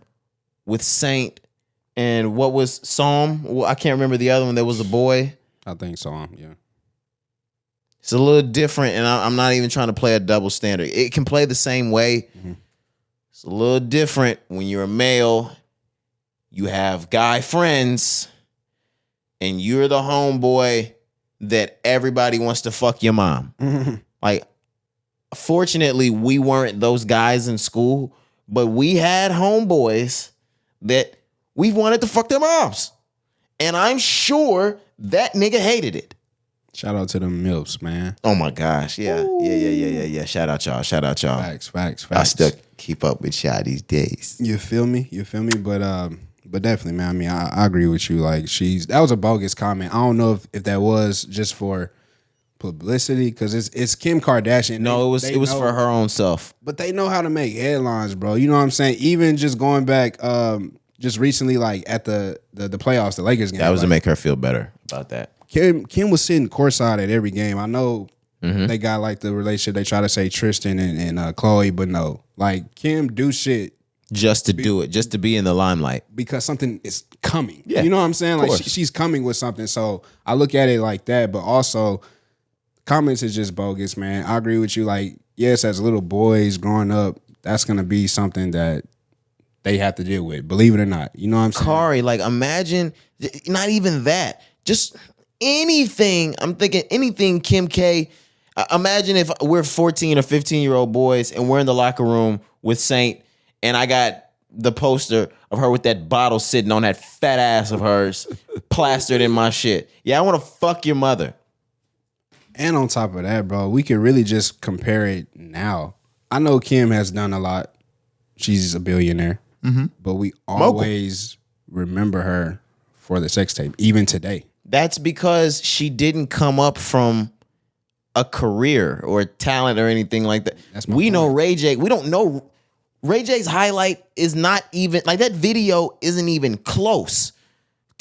with Saint and what was Psalm? Well, I can't remember the other one. There was a boy. I think so, yeah. It's a little different, and I'm not even trying to play a double standard. It can play the same way. Mm-hmm. It's a little different when you're a male. You have guy friends, and you're the homeboy that everybody wants to fuck your mom. Mm-hmm. Like, fortunately, we weren't those guys in school, but we had homeboys that we wanted to fuck their moms. And I'm sure that nigga hated it. Shout out to them MILFs, man. Oh my gosh. Yeah. Ooh. Yeah. Shout out y'all. Facts. I still keep up with y'all these days. You feel me? But definitely, man. I mean, I agree with you. Like, that was a bogus comment. I don't know if that was just for publicity, because it's Kim Kardashian. No, it was for her own self. But they know how to make headlines, bro. You know what I'm saying? Even just going back, just recently, like at the playoffs, the Lakers game. That was to make her feel better about that. Kim was sitting courtside at every game. I know they got like the relationship. They try to say Tristan and Chloe, but no. Like, Kim do shit just to do it, just to be in the limelight. Because something is coming. Yeah, you know what I'm saying? Like, she's coming with something. So I look at it like that, but also comments is just bogus, man. I agree with you. Like, yes, as little boys growing up, that's going to be something that they have to deal with, believe it or not. You know what I'm saying? Cari, like, imagine, not even that, just anything. I'm thinking anything Kim K. Imagine if we're 14 or 15-year-old boys and we're in the locker room with Saint, and I got the poster of her with that bottle sitting on that fat ass of hers plastered in my shit. Yeah, I want to fuck your mother. And on top of that, bro, we can really just compare it now. I know Kim has done a lot. She's a billionaire. Mm-hmm. But we always remember her for the sex tape, even today. That's because she didn't come up from a career or talent or anything like that. We know Ray J. We don't know. Ray J's highlight is not even, like, that video isn't even close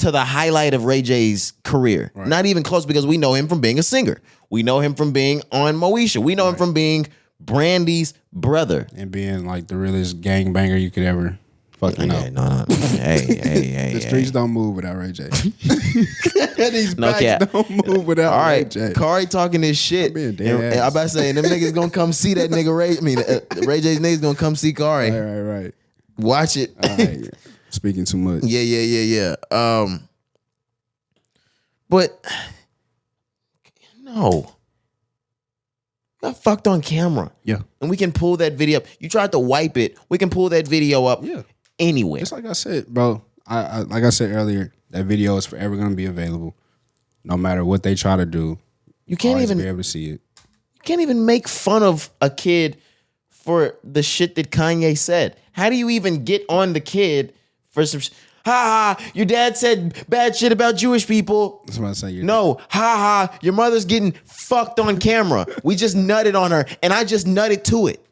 to the highlight of Ray J's career. Right. Not even close, because we know him from being a singer. We know him from being on Moesha. We know him from being Brandy's brother. And being like the realest gangbanger you could ever fucking know. No. Hey. The streets don't move without Ray J. These backs don't move without All right, Ray J. Cari talking this shit. being And dead I'm ass. about to say, and them niggas gonna come see that nigga Ray. Ray J's niggas gonna come see Cari. Right. Watch it. All right. Speaking too much. Yeah. But no, got fucked on camera. Yeah. And we can pull that video up. You tried to wipe it. We can pull that video up. Yeah. Anywhere. It's like I said, bro. I like I said earlier, that video is forever gonna be available, no matter what they try to do. You can't Always even be able to see it. You can't even make fun of a kid for the shit that Kanye said. How do you even get on the kid for some your dad said bad shit about Jewish people. That's what I'm saying. No, your mother's getting fucked on camera. We just nutted on her, and I just nutted to it.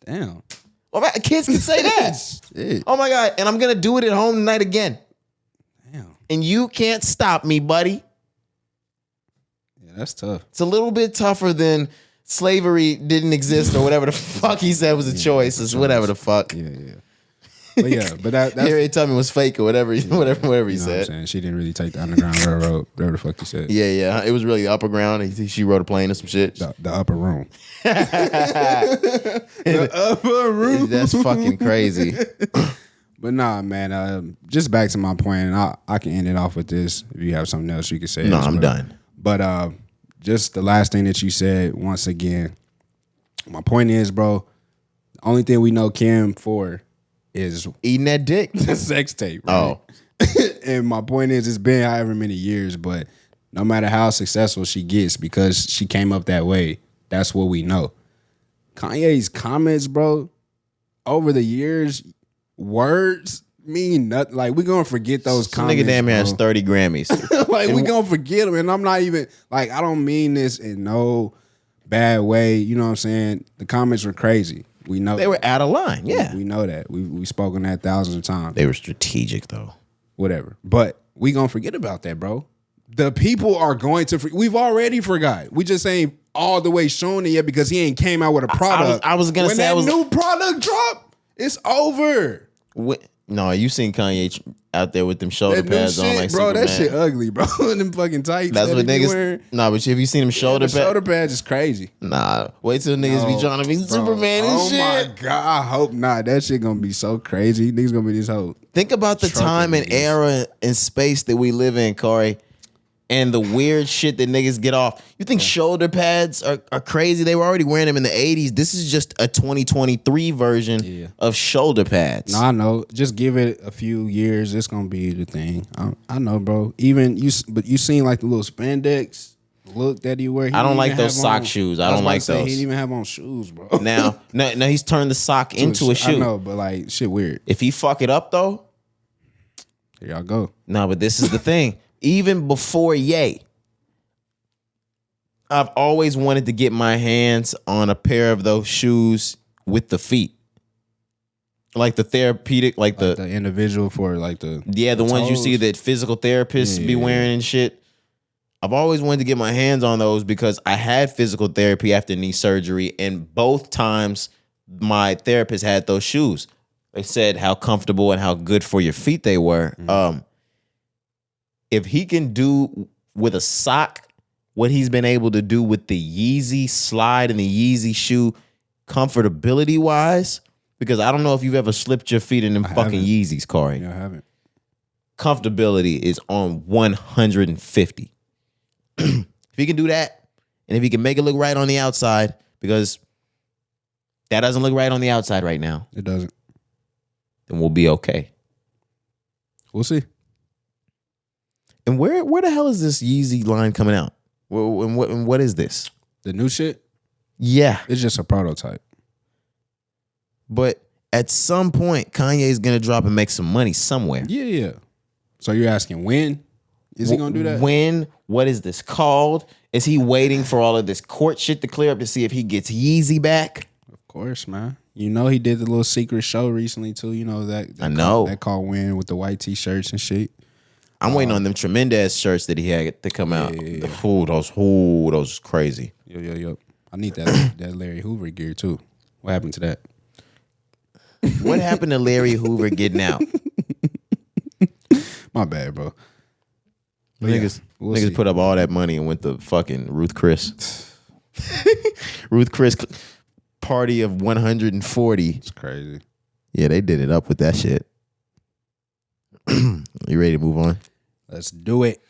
Damn. Well, kids can say that. Shit. Oh my God, and I'm gonna do it at home tonight again. Damn. And you can't stop me, buddy. Yeah, that's tough. It's a little bit tougher than slavery didn't exist or whatever the fuck he said was a choice. It's whatever the fuck. Yeah. But yeah, but that's Here he told me it was fake or whatever, whatever he you know what I'm said. saying? She didn't really take the Underground Railroad, whatever the fuck you said. Yeah. It was really the upper ground. She rode a plane or some shit. The upper room. The upper room. That's fucking crazy. But nah, man. Just back to my point, and I can end it off with this. If you have something else you can say. No, I'm done. But just the last thing that you said, once again, my point is, bro, the only thing we know Kim for is Eating that dick. the sex tape. Right? Oh. And my point is, it's been however many years, but no matter how successful she gets, because she came up that way, that's what we know. Kanye's comments, bro, over the years, words mean nothing. Like, we gonna forget those Some comments. nigga damn near bro. has 30 Grammys. Like, we gonna forget them. And I'm not even, like, I don't mean this in no bad way. You know what I'm saying? The comments were crazy. We know They were out of line. Yeah. we know that. We spoken that thousands of times. They were strategic though. Whatever. But we gonna forget about that, bro. The people are going to. We've already forgot. We just ain't all the way shown it yet because he ain't came out with a product. I was gonna when say that I was new product drop, it's over. No, you seen Kanye out there with them shoulder That new pads shit, on like bro. Superman. That shit ugly, bro. Them fucking tights. That's that what he be niggas. wearing. Nah, but have you seen them shoulder The pads? shoulder pads is crazy. Nah, wait till niggas be trying to be Bro, Superman and shit. Oh my god, I hope not. That shit gonna be so crazy. Niggas gonna be this whole. Think about the Trucking time and niggas. era and space that we live in, Cari, and the weird shit that niggas get off. You think shoulder pads are crazy? They were already wearing them in the 80s. This is just a 2023 version of shoulder pads. No, I know. Just give it a few years. It's gonna be the thing. I know, bro. Even you, but you seen like the little spandex look that he wear. I don't like those sock shoes. I don't like those. He didn't even have on shoes, bro. Now, he's turned the sock into a shoe. I know, but like shit weird. If he fuck it up though, Here y'all go. no, but this is the thing. Even before Ye, I've always wanted to get my hands on a pair of those shoes with the feet. Like the therapeutic, like The individual for like the the ones you see toes. that physical therapists be wearing and shit. I've always wanted to get my hands on those because I had physical therapy after knee surgery, and both times my therapist had those shoes. They said how comfortable and how good for your feet they were. If he can do with a sock what he's been able to do with the Yeezy slide and the Yeezy shoe, comfortability wise, because I don't know if you've ever slipped your feet in them fucking haven't. Yeezys, Cari. Yeah, I haven't. Comfortability is on 150. If he can do that, and if he can make it look right on the outside, because that doesn't look right on the outside right now, It doesn't. then we'll be okay. We'll see. And where the hell is this Yeezy line coming out? And what is this? The new shit. Yeah, It's just a prototype. but at some point, Kanye's gonna drop and make some money somewhere. Yeah. So you're asking when is he gonna do that? When? What is this called? Is he waiting for all of this court shit to clear up to see if he gets Yeezy back? Of course, man. You know he did the little secret show recently too. You know that I know. that called Win with the white t-shirts and shit. I'm waiting on them tremendous shirts that he had to come out. yeah. Those was crazy. Yo. I need that Larry Hoover gear too. What happened to that? What happened to Larry Hoover getting out? My bad, bro. But Niggas, we'll niggas see. put up all that money and went to fucking Ruth Chris. Ruth Chris party of 140. It's crazy. Yeah, they did it up with that shit. You ready to move on? Let's do it.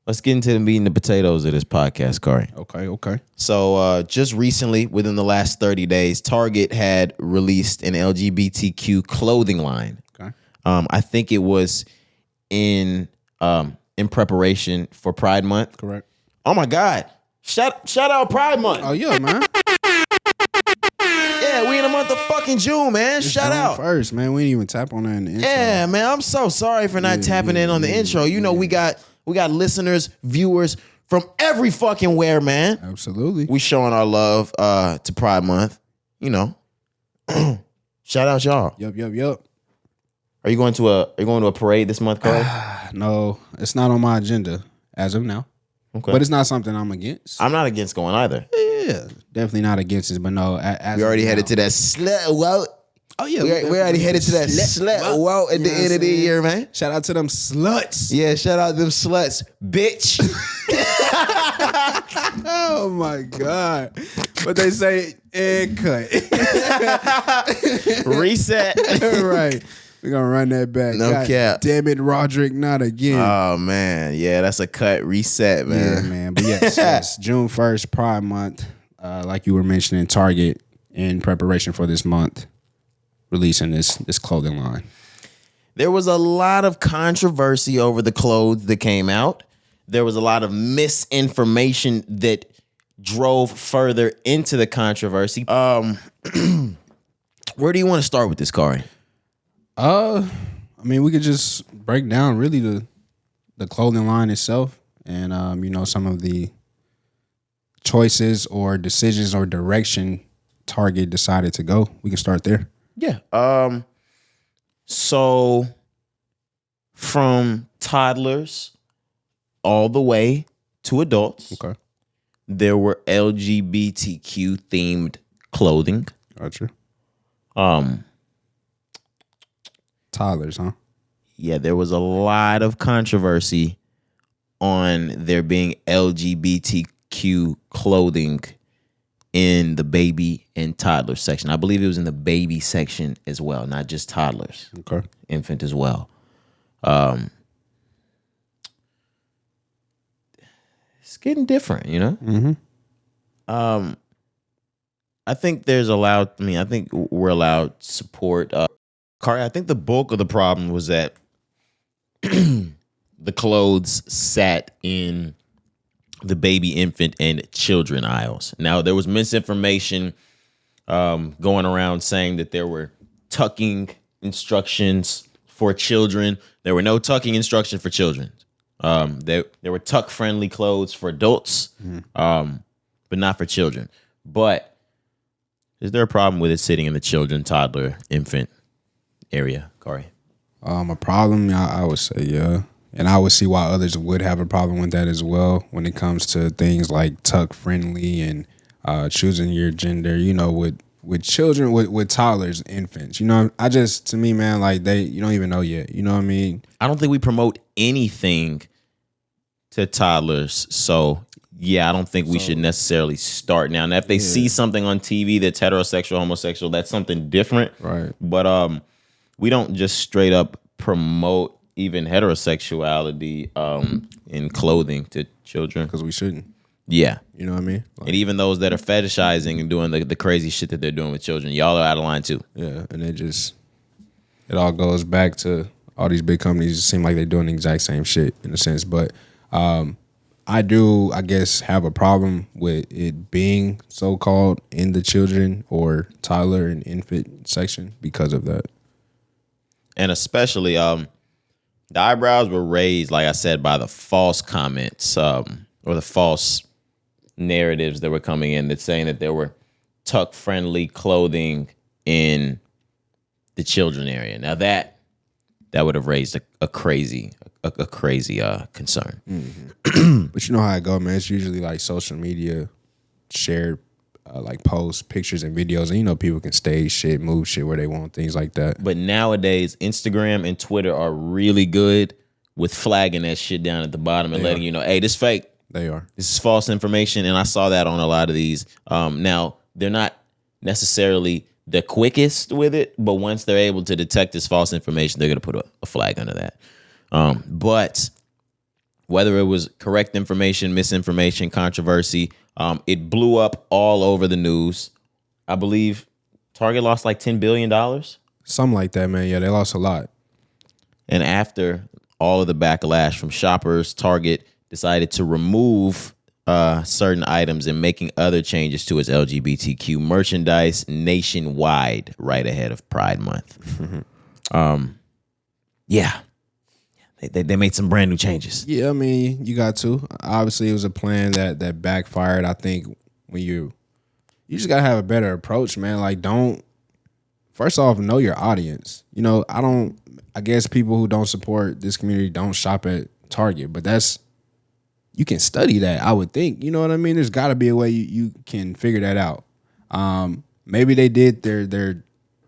Let's get into the meat and the potatoes of this podcast, Cari. Okay. So just recently, within the last 30 days, Target had released an LGBTQ clothing line. Okay. I think it was in preparation for Pride Month. Correct. Oh my God. Shout out Pride Month. Oh yeah, man. Yeah, we in the month of fucking June, man. Shout out. First, man. We didn't even tap on that in the intro. Yeah, man. I'm so sorry for not tapping in on the intro. You know, we got listeners, viewers from every fucking where, man. Absolutely. We showing our love to Pride Month. You know. Shout out y'all. Yup. Are you going to a parade this month, Cari? No, it's not on my agenda as of now. Okay. But it's not something I'm against. I'm not against going either. Yeah, definitely not against it. But no, as We already of headed now- to that slut walk. Oh yeah, We already headed to that slut walk at the end of the year, man. Shout out to them sluts. Yeah, shout out them sluts, bitch. Oh my God. But they say and cut. Reset. Right. We're gonna run that back. No God cap. Damn it, Roderick, not again. Oh man, yeah, that's a cut. Reset, Yeah, man. man. But yes, June 1st, Pride Month. Like you were mentioning, Target in preparation for this month, releasing this clothing line. There was a lot of controversy over the clothes that came out. There was a lot of misinformation that drove further into the controversy. Where do you want to start with this, Cari? I mean, we could just break down really the clothing line itself, and some of the choices or decisions or direction Target decided to go. We can start there. Yeah. So from toddlers all the way to adults, Okay, there were LGBTQ themed clothing. gotcha. Toddlers, huh? Yeah, there was a lot of controversy on there being LGBTQ clothing in the baby and toddler section. I believe it was in the baby section as well, not just toddlers, Okay. infant as well. It's getting different, you know? Mm-hmm. I think I think we're allowed support. Cari, I think the bulk of the problem was that the clothes sat in the baby, infant, and children aisles. Now, there was misinformation going around saying that there were tucking instructions for children. There were no tucking instructions for children. There were tuck-friendly clothes for adults, but not for children. But is there a problem with it sitting in the children, toddler, infant area, Cari? A problem, I would say, yeah. And I would see why others would have a problem with that as well when it comes to things like tuck friendly and choosing your gender, with children, with toddlers, infants. To me, man, like you don't even know yet. You know what I mean? I don't think we promote anything to toddlers. So, yeah, I don't think we should necessarily start now. Now, if they see something on TV that's heterosexual, homosexual, that's something different. Right. But we don't just straight up promote even heterosexuality in clothing to children. Because we shouldn't. Yeah. You know what I mean? Like, And even those that are fetishizing and doing the crazy shit that they're doing with children, y'all are out of line too. yeah, and it all goes back to all these big companies. It seem like they're doing the exact same shit in a sense. But I do, I guess, have a problem with it being so-called in the children or toddler and infant section because of that. And especially the eyebrows were raised, like I said, by the false comments or the false narratives that were coming in that's saying that there were tuck-friendly clothing in the children area. Now that that would have raised a crazy concern. But you know how it go, man. It's usually like social media shared like posts, pictures, and videos, and you know people can stage shit, move shit where they want, things like that. But nowadays, Instagram and Twitter are really good with flagging that shit down at the bottom and letting you know, hey, this fake. They are. This is false information, and I saw that on a lot of these. Now, they're not necessarily the quickest with it, but once they're able to detect this false information, they're going to put a flag under that. But whether it was correct information, misinformation, controversy, it blew up all over the news. I believe Target lost like $10 billion. Something like that, man. Yeah, they lost a lot. And after all of the backlash from shoppers, Target decided to remove certain items and making other changes to its LGBTQ merchandise nationwide right ahead of Pride Month. Yeah. They made some brand new changes. Yeah, I mean, you got to. Obviously, it was a plan that backfired. I think when you just gotta have a better approach, man. Like, first off, know your audience. You know, I guess people who don't support this community don't shop at Target, but you can study that, I would think. You know what I mean? There's got to be a way you can figure that out. Maybe they did their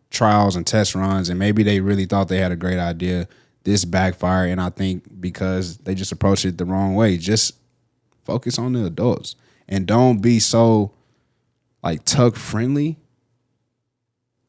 trials and test runs, and maybe they really thought they had a great idea. This backfired, and I think because they just approached it the wrong way. Just focus on the adults and don't be so like tuck friendly.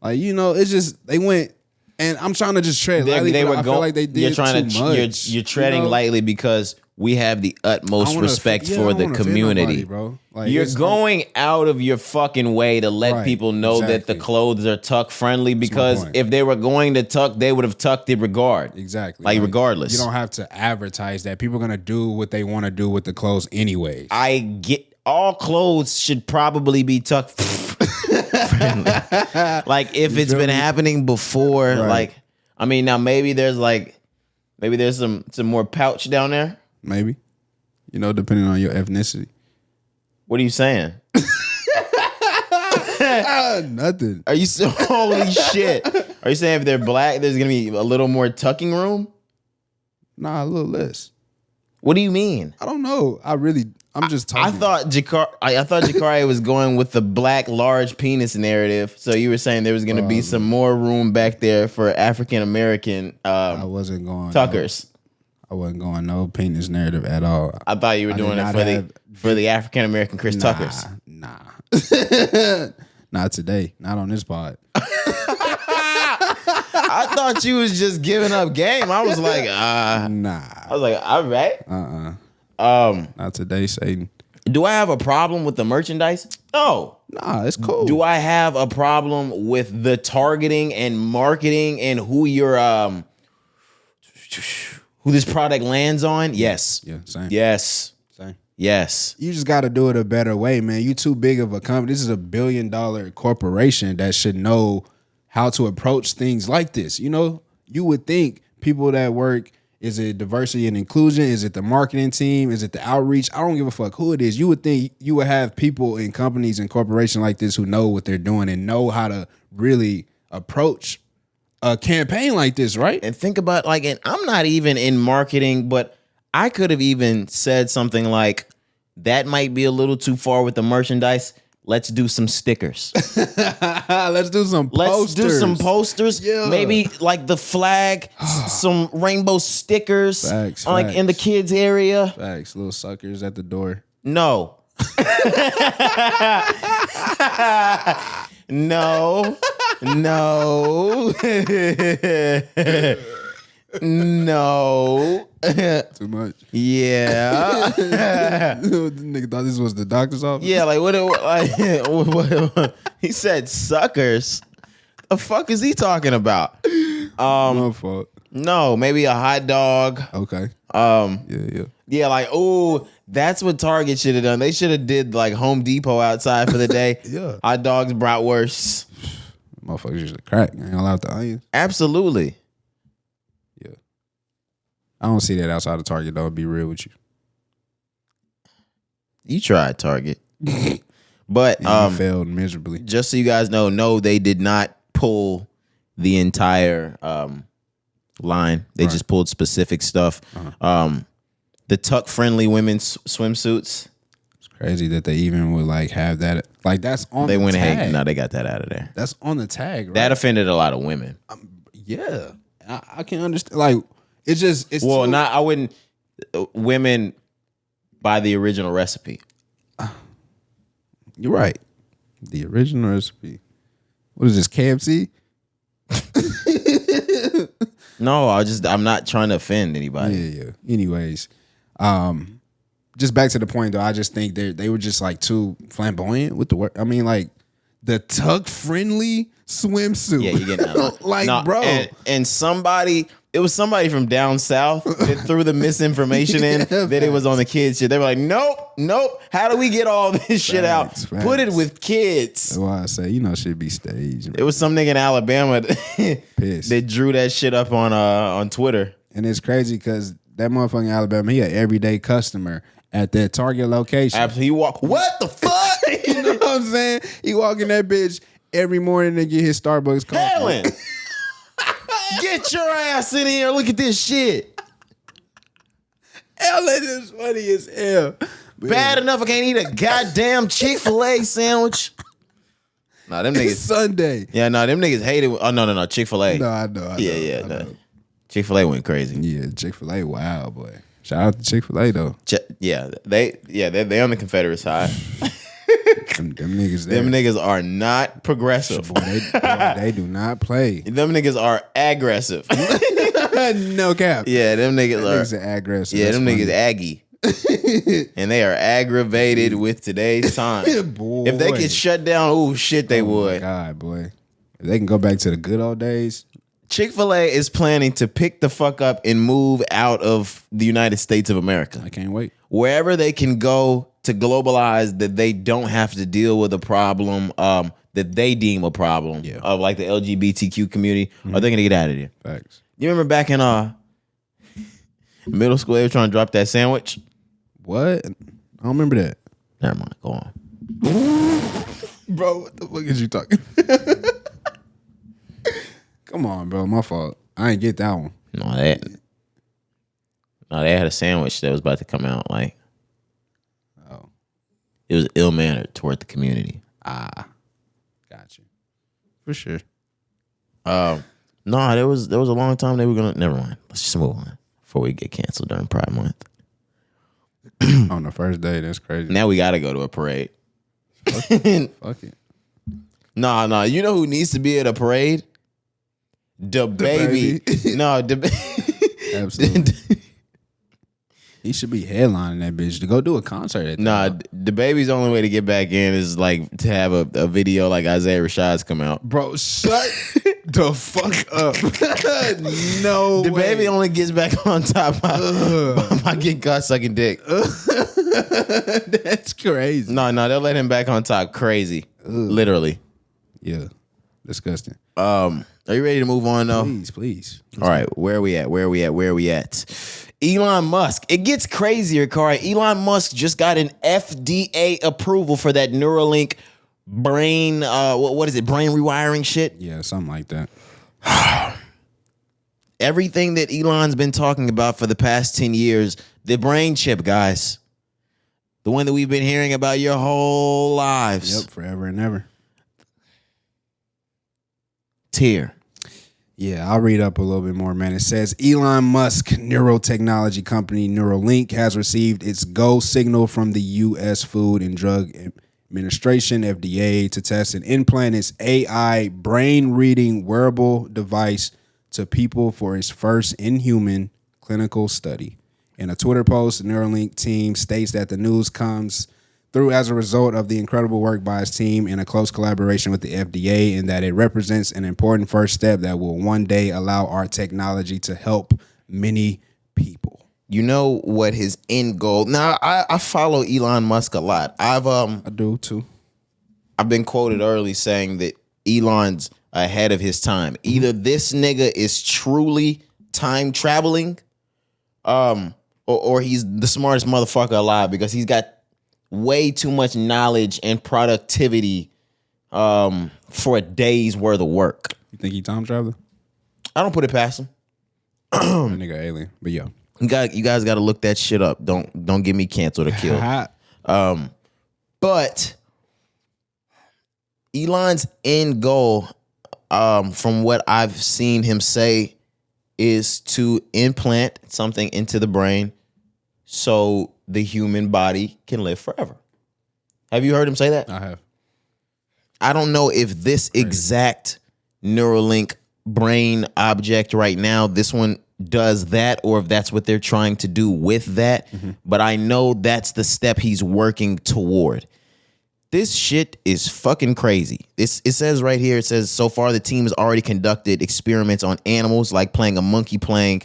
Like, you know, it's just they went, and I'm trying to just tread lightly. I feel like they did too much. You're treading lightly because we have the utmost respect for the community, nobody, bro. Like, you're going out of your fucking way to let people know that the clothes are tuck friendly, because if they were going to tuck, they would have tucked it Exactly. Like regardless. You don't have to advertise that. People are gonna do what they want to do with the clothes anyways. I get all clothes should probably be tuck friendly. Like if it's been happening before, like I mean now maybe there's some more pouch down there. Maybe. You know, depending on your ethnicity. What are you saying? Nothing. Are you so holy shit? Are you saying if they're black, there's gonna be a little more tucking room? Nah, a little less. What do you mean? I don't know. I'm just talking. I thought Cari was going with the black large penis narrative. So you were saying there was gonna be some more room back there for African American I wasn't going tuckers. I wasn't going no penis narrative at all. I thought you were doing it for the African American Chris Tuckers. Nah. Not today. Not on this pod. I thought you was just giving up game. I was like, nah. I was like, all right. Not today, Satan. Do I have a problem with the merchandise? No. Nah, it's cool. Do I have a problem with the targeting and marketing and who who this product lands on? Yes. Yeah, same. Yes. Same. Yes. You just got to do it a better way, man. You too big of a company. This is $1 billion corporation that should know how to approach things like this. You know, you would think people that work, is it diversity and inclusion? Is it the marketing team? Is it the outreach? I don't give a fuck who it is. You would think you would have people in companies and corporations like this who know what they're doing and know how to really approach a campaign like this, right? And think about and I'm not even in marketing, but I could have even said something like, that might be a little too far with the merchandise. Let's do some stickers. Let's do some posters. Yeah. Maybe like the flag, some rainbow stickers. Facts. In the kids area. Facts. Little suckers at the door. No. No. No. Too much. Yeah. Nigga thought this was the doctor's office. Yeah, what he said suckers. The fuck is he talking about? My fault. No, maybe a hot dog. Okay. Yeah. Yeah, that's what Target should have done. They should have did Home Depot outside for the day. Yeah. Hot dogs, bratwursts. Motherfuckers usually crack. Ain't allowed the onions. Absolutely. Yeah. I don't see that outside of Target, though. I'll be real with you. You tried Target. But you failed miserably. Just so you guys know, no, they did not pull the entire line. They just pulled specific stuff. The tuck friendly women's swimsuits. It's crazy that they even would like have that. Like that's on. They the went tag. ahead. No, they got that out of there. That's on the tag. Right? That offended a lot of women. Yeah, I can understand. Like it's just it's Well, too, not I wouldn't. Women buy the original recipe. You're right. The original recipe. What is this, KFC? No, I'm not trying to offend anybody. Yeah. Anyways, just back to the point though. I just think they were just like too flamboyant with the word. I mean, like the tuck friendly swimsuit. Yeah, you're getting out. like, No, bro. And somebody, it was somebody from down south that threw the misinformation in that it was on the kids shit. They were like, nope. How do we get all this shit out? Facts. Put it with kids. That's why I say, shit be staged. It was some nigga in Alabama Pissed. that drew that shit up on Twitter. And it's crazy because that motherfucking Alabama, he an everyday customer at that Target location. Absolutely, he walked. What the fuck? You know what I'm saying? He walk in that bitch every morning and get his Starbucks coffee. Helen, get your ass in here. Look at this shit. Ellen is funny as hell. Bad enough I can't eat a goddamn Chick-fil-A sandwich. Nah, them It's niggas. Sunday. Yeah, no, them niggas hated. Oh no, Chick-fil-A. No, I know. Yeah, I no. know. Chick-fil-A went crazy. Yeah, Chick-fil-A, wow, boy. Shout out to Chick-fil-A though. They on the Confederate side. Them niggas there. Them niggas are not progressive. Boy, they do not play. Them niggas are aggressive. No cap. Yeah, them niggas Them are. niggas are aggressive. Yeah, That's them funny. niggas aggy. And they are aggravated with today's time. Boy. If they could shut down, oh shit, they Oh my would. God, boy. If they can go back to the good old days. Chick-fil-A is planning to pick the fuck up and move out of the United States of America. I can't wait. Wherever they can go to globalize that they don't have to deal with a problem that they deem a problem of like the LGBTQ community, are they gonna get out of there? Facts. You remember back in middle school, they were trying to drop that sandwich? What? I don't remember that. Never mind, go on. Bro, what the fuck is you talking? Come on, bro. My fault. I ain't get that one. No, they had a sandwich that was about to come out. Like, Oh. it was ill-mannered toward the community. Got you. For sure. No, there was a long time they were gonna. Never mind. Let's just move on before we get canceled during Pride Month. On the first day, that's crazy. Now we gotta go to a parade. Fuck it. No. You know who needs to be at a parade? The baby. No, Absolutely. He should be headlining that bitch to go do a concert at Nah, that. the baby's only way to get back in is like to have a video like Isaiah Rashad's come out. Bro, shut the fuck up. No The way. baby only gets back on top by getting caught sucking dick. That's crazy. No, they'll let him back on top. Crazy. Literally. Yeah. Disgusting. Are you ready to move on though? Please. All right, where are we at? Elon Musk. It gets crazier, Cari. Elon Musk just got an FDA approval for that Neuralink brain, what is it, brain rewiring shit? Yeah, something like that. Everything that Elon's been talking about for the past 10 years, the brain chip, guys. The one that we've been hearing about your whole lives. Yep, forever and ever. Tear. Yeah, I'll read up a little bit more, man. It says Elon Musk neurotechnology company Neuralink has received its go signal from the U.S. Food and Drug Administration, FDA, to test and implant its AI brain-reading wearable device to people for its first in-human clinical study. In a Twitter post, the Neuralink team states that the news comes through as a result of the incredible work by its team in a close collaboration with the FDA, and that it represents an important first step that will one day allow our technology to help many people. You know what his end goal? Now, I follow Elon Musk a lot. I do too. I've been quoted early saying that Elon's ahead of his time. Either this nigga is truly time traveling, or he's the smartest motherfucker alive because he's got way too much knowledge and productivity for a day's worth of work. You think he time traveler? I don't put it past him. That nigga alien. But yeah. You guys got to look that shit up. Don't get me canceled or killed. But Elon's end goal, from what I've seen him say, is to implant something into the brain so the human body can live forever. Have you heard him say that? I have. I don't know if this exact Neuralink brain object right now, this one does that, or if that's what they're trying to do with that. But I know that's the step he's working toward. This shit is fucking crazy. It says right here, it says, so far the team has already conducted experiments on animals, like a monkey playing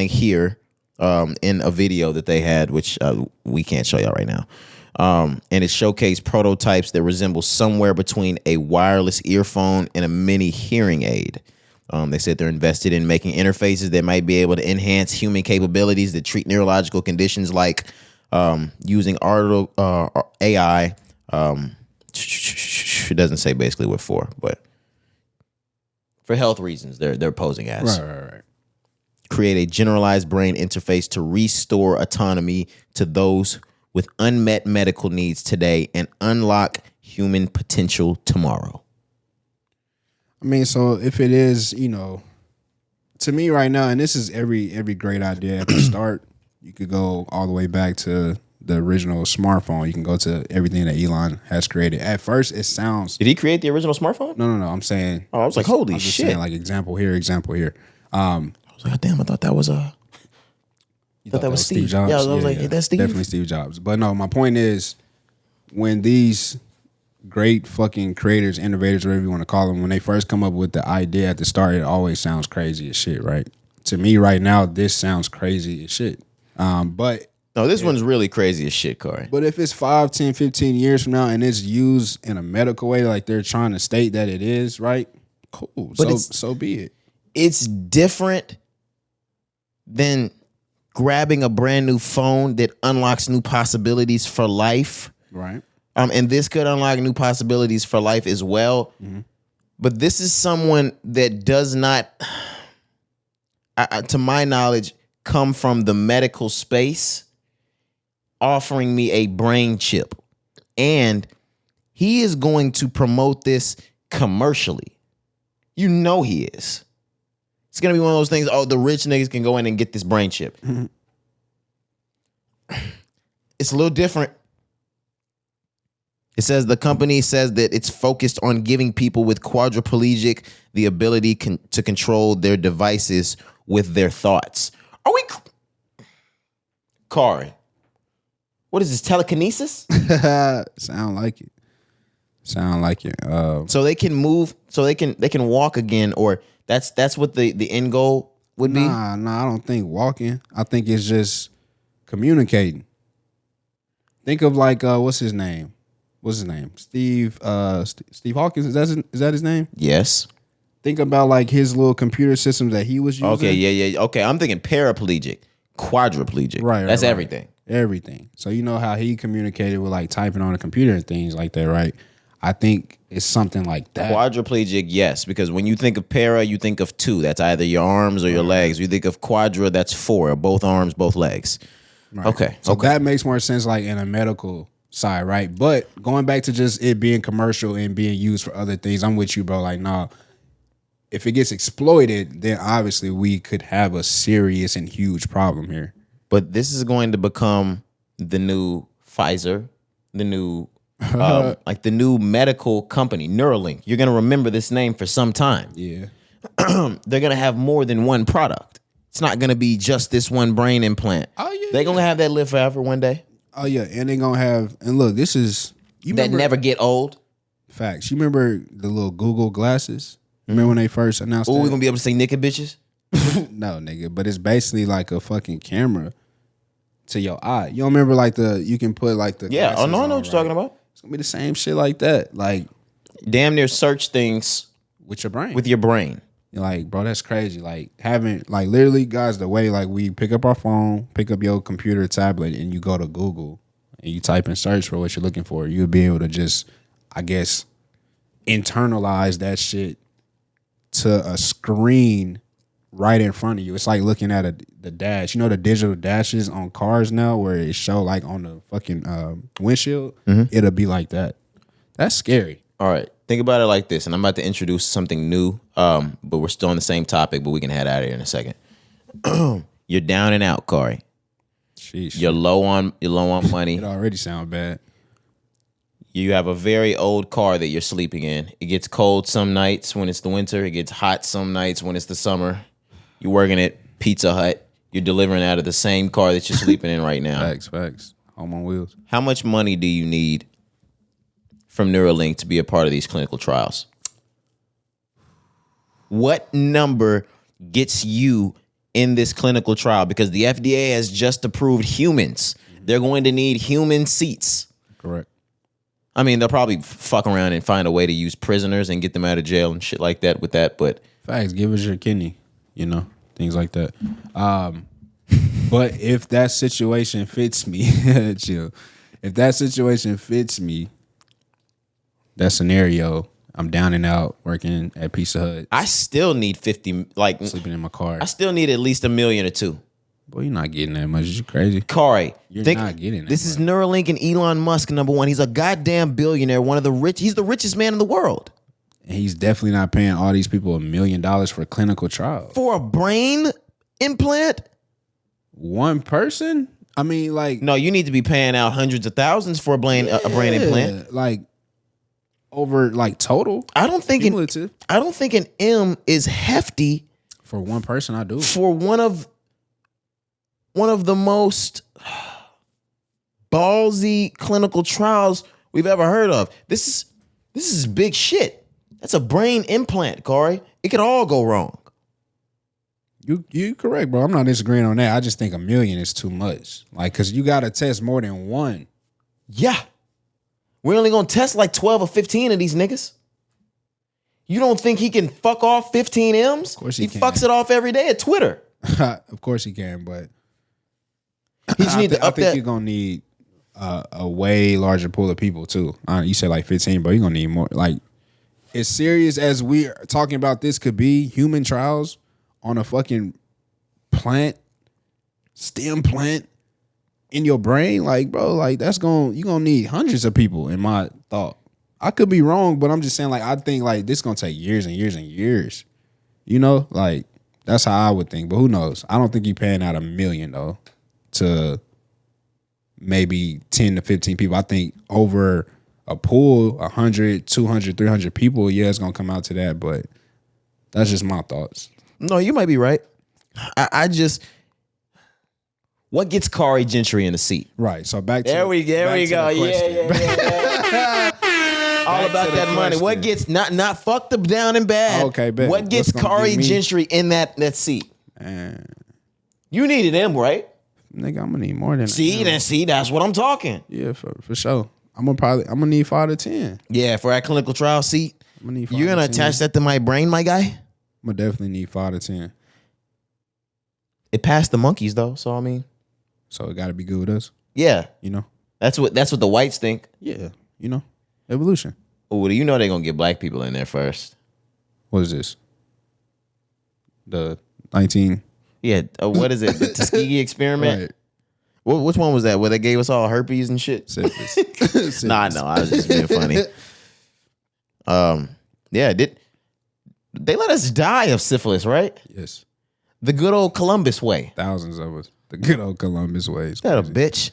here in a video that they had, which we can't show y'all right now. And it showcased prototypes that resemble somewhere between a wireless earphone and a mini hearing aid. They said they're invested in making interfaces that might be able to enhance human capabilities that treat neurological conditions, like using AI. It doesn't say basically what for, but for health reasons, they're posing as. Right. Create a generalized brain interface to restore autonomy to those with unmet medical needs today and unlock human potential tomorrow. I mean, so if it is, to me right now, and this is every great idea at the start, you could go all the way back to the original smartphone. You can go to everything that Elon has created. At first, it sounds... Did he create the original smartphone? No. I'm saying... Oh, I was like, holy I'm just shit. saying, like, example here. I was like, oh, damn, I thought that was You thought that was Steve Jobs? Yeah, I was like, that's Steve? Definitely Steve Jobs. But no, my point is, when these great fucking creators, innovators, whatever you want to call them, when they first come up with the idea at the start, it always sounds crazy as shit, right? To me right now, this sounds crazy as shit. But no, this one's really crazy as shit, Cari. But if it's 5, 10, 15 years from now and it's used in a medical way, like they're trying to state that it is, right? Cool. But so be it. It's different than grabbing a brand new phone that unlocks new possibilities for life. Right. And this could unlock new possibilities for life as well. But this is someone that does not, to my knowledge, come from the medical space, offering me a brain chip. And he is going to promote this commercially. You know he is. It's going to be one of those things, the rich niggas can go in and get this brain chip. It's a little different. It says the company says that it's focused on giving people with quadriplegic the ability to control their devices with their thoughts. Are we... Cari, what is this, telekinesis? Sound like it. So they can move, so they can walk again, or that's what the end goal would be? Nah, I don't think walking. I think it's just communicating. Think of like what's his name? Steve Hawkins. Is that his name? Yes. Think about like his little computer systems that he was using. Okay, yeah. Okay, I'm thinking paraplegic, quadriplegic. Right. That's everything. Everything. So you know how he communicated with like typing on a computer and things like that, right? I think it's something like that. Quadriplegic, yes, because when you think of para, you think of two. That's either your arms or your legs. You think of quadra, that's four, both arms, both legs. Right. Okay. So that makes more sense like in a medical side, right? But going back to just it being commercial and being used for other things, I'm with you, bro. Like, nah, if it gets exploited, then obviously we could have a serious and huge problem here. But this is going to become the new Pfizer, the new like the new medical company, Neuralink. You're going to remember this name for some time. Yeah. They're going to have more than one product. It's not going to be just this one brain implant. Oh, yeah. They're going to have that live forever one day. Oh, yeah. And they're going to have, and look, this is, you that remember, never get old. Facts. You remember the little Google glasses? Remember when they first announced that? We're going to be able to say naked bitches? No, nigga. But it's basically like a fucking camera to your eye. You don't remember like you can put like the yeah. Oh, no, I know what you're talking about. It's going to be the same shit like that. Like, damn near search things with your brain. With your brain. You're like, bro, that's crazy. Like having, like literally, guys, the way like we pick up our phone, pick up your computer, tablet, and you go to Google and you type in search for what you're looking for, you'll be able to just, I guess, internalize that shit to a screen right in front of you. It's like looking at the dash. You know the digital dashes on cars now where it show like on the fucking windshield? It'll be like that. That's scary. All right. Think about it like this, and I'm about to introduce something new, but we're still on the same topic, but we can head out of here in a second. You're down and out, Cari. Sheesh. You're low on money. It already sound bad. You have a very old car that you're sleeping in. It gets cold some nights when it's the winter. It gets hot some nights when it's the summer. You're working at Pizza Hut. You're delivering out of the same car that you're sleeping in right now. Facts. Home on wheels. How much money do you need from Neuralink to be a part of these clinical trials? What number gets you in this clinical trial? Because the FDA has just approved humans. They're going to need human seats. Correct. I mean, they'll probably fuck around and find a way to use prisoners and get them out of jail and shit like that with that. But Facts. Give us your kidney. Things like that. But if that situation fits me, chill. If that situation fits me, that scenario, I'm down and out working at Pizza Hut. I still need 50, like sleeping in my car. I still need at least $1 million or $2 million. Boy, you're not getting that much. You crazy. Cari, You're not getting that this is Neuralink and Elon Musk, number one. He's a goddamn billionaire, he's the richest man in the world. And he's definitely not paying all these people $1 million for a clinical trial. For a brain implant? One person? I mean, like... No, you need to be paying out hundreds of thousands for a brain implant. Like, over, like, total. I don't think an M is hefty. For one person, I do. For one of the most ballsy clinical trials we've ever heard of. This is big shit. That's a brain implant, Cari. It could all go wrong. You correct, bro. I'm not disagreeing on that. I just think $1 million is too much. Like, cause you gotta test more than one. Yeah. We're only gonna test like 12 or 15 of these niggas. You don't think he can fuck off 15 M's? Of course he can. Fucks it off every day at Twitter. Of course he can, but he just need to up I think that. you're gonna need a way larger pool of people too. You said like 15, but you're gonna need more. Like, as serious as we are talking about this could be, human trials on a fucking stem plant in your brain, like, bro, like you're gonna need hundreds of people in my thought. I could be wrong, but I'm just saying, like, I think like this gonna take years and years and years. Like, that's how I would think. But who knows? I don't think you're paying out $1 million though to maybe 10 to 15 people. I think over a pool, 100, 200, 300 people, yeah, it's gonna come out to that. But that's just my thoughts. No, you might be right. I just, what gets Cari Gentry in the seat? Right. So back to there we go. Yeah. All about that money. What gets not fucked up down and bad? Okay, bet. What gets Cari Gentry in that seat? Man. You needed him, right? Nigga, I'm gonna need more than that. See, that's what I'm talking. Yeah, for sure. I'm gonna need 5 to 10. Yeah, for that clinical trial seat. I'm gonna need 5 You're gonna to 10. attach that to my brain, my guy? I'm gonna definitely need 5 to 10. It passed the monkeys though, so I mean. So it gotta be good with us. Yeah. That's what the whites think. Yeah, evolution. Oh, you know they're gonna get black people in there first. What is this? The 19. Yeah, what is it? The Tuskegee experiment? Right. Which one was that? Where they gave us all herpes and shit? Syphilis. Nah, no, I was just being funny. Yeah, they let us die of syphilis, right? Yes. The good old Columbus way. Thousands of us. The good old Columbus way. Is that a bitch?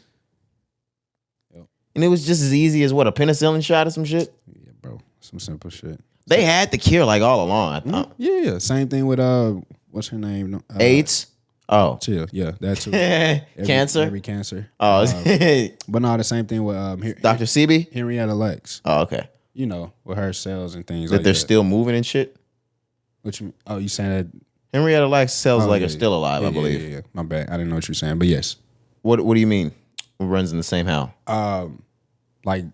Yep. And it was just as easy as a penicillin shot or some shit? Yeah, bro. Some simple shit. They had the cure like all along, I thought. Yeah. Same thing with what's her name? AIDS? Oh. Chill. Yeah, that too. Cancer? Every cancer. Oh. But no, the same thing with Dr. Sebi? Henrietta Lex. Oh, okay. With her cells and things that like they're that. still moving and shit? What you mean? Oh, you saying that? Henrietta Lacks cells are still alive, I believe. Yeah. My bad. I didn't know what you're saying, but yes. What do you mean? What runs in the same how? Like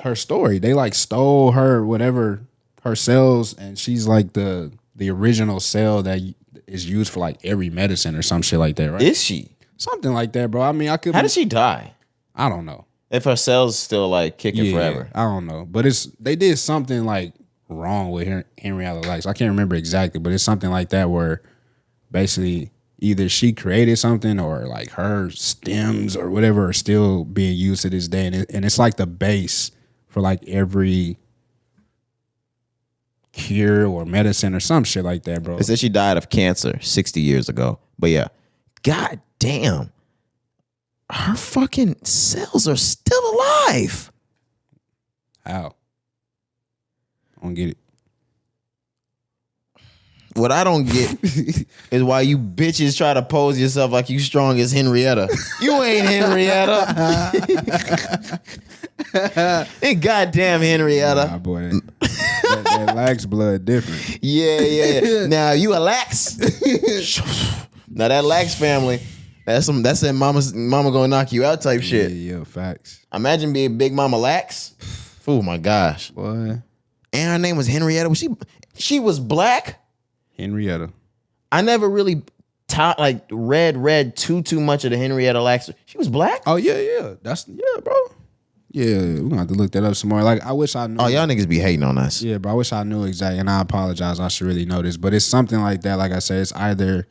her story, they like stole her her cells, and she's like the original cell that is used for like every medicine or some shit like that, right? Is she? Something like that, bro. I mean, I could. How did she die? I don't know. If her cells still like kicking forever, I don't know. But they did something like wrong with Henrietta Lacks. I can't remember exactly, but it's something like that where basically either she created something or like her stems or whatever are still being used to this day, and it's like the base for like every cure or medicine or some shit like that, bro. It said she died of cancer 60 years ago. But yeah, god damn, her fucking cells are still alive. How? I don't get it. What I don't get is why you bitches try to pose yourself like you strong as Henrietta. You ain't Henrietta. Ain't goddamn Henrietta. Nah, boy. That lax blood different. Yeah. Now you a lax. Now that lax family, that's that mama gonna knock you out type shit. Yeah, facts. Imagine being Big Mama Lax. Oh my gosh. Boy. And her name was Henrietta. She was black? Henrietta. I never really read too much of the Henrietta Lacks. She was black? Oh yeah. Bro. Yeah, we're gonna have to look that up some more. Like, I wish I knew. Oh, y'all niggas be hating on us. Yeah, bro. I wish I knew exactly, and I apologize. I should really know this, but it's something like that. Like I said, it's either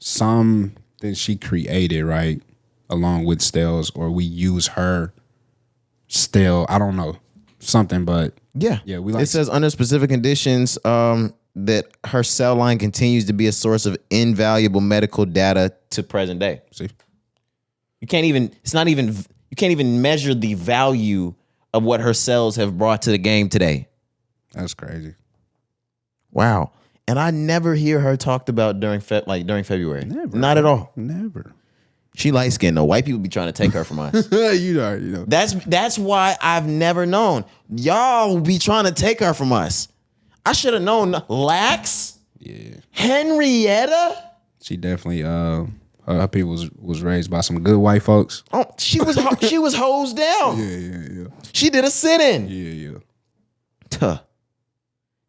something she created, right, along with Stell's, or we use her Stell. I don't know, something, but Yeah. we like. It says under specific conditions, that her cell line continues to be a source of invaluable medical data to present day. See, You can't even measure the value of what her cells have brought to the game today. that's crazy. Wow. And I never hear her talked about during February. Never. Not at all. Never. She light skinned though. White people be trying to take her from us. You know. That's why I've never known. Y'all be trying to take her from us. I should have known. Lax? Yeah. Henrietta? She definitely her people was raised by some good white folks. Oh, she was hosed down. Yeah. She did a sit-in. Yeah. Tuh.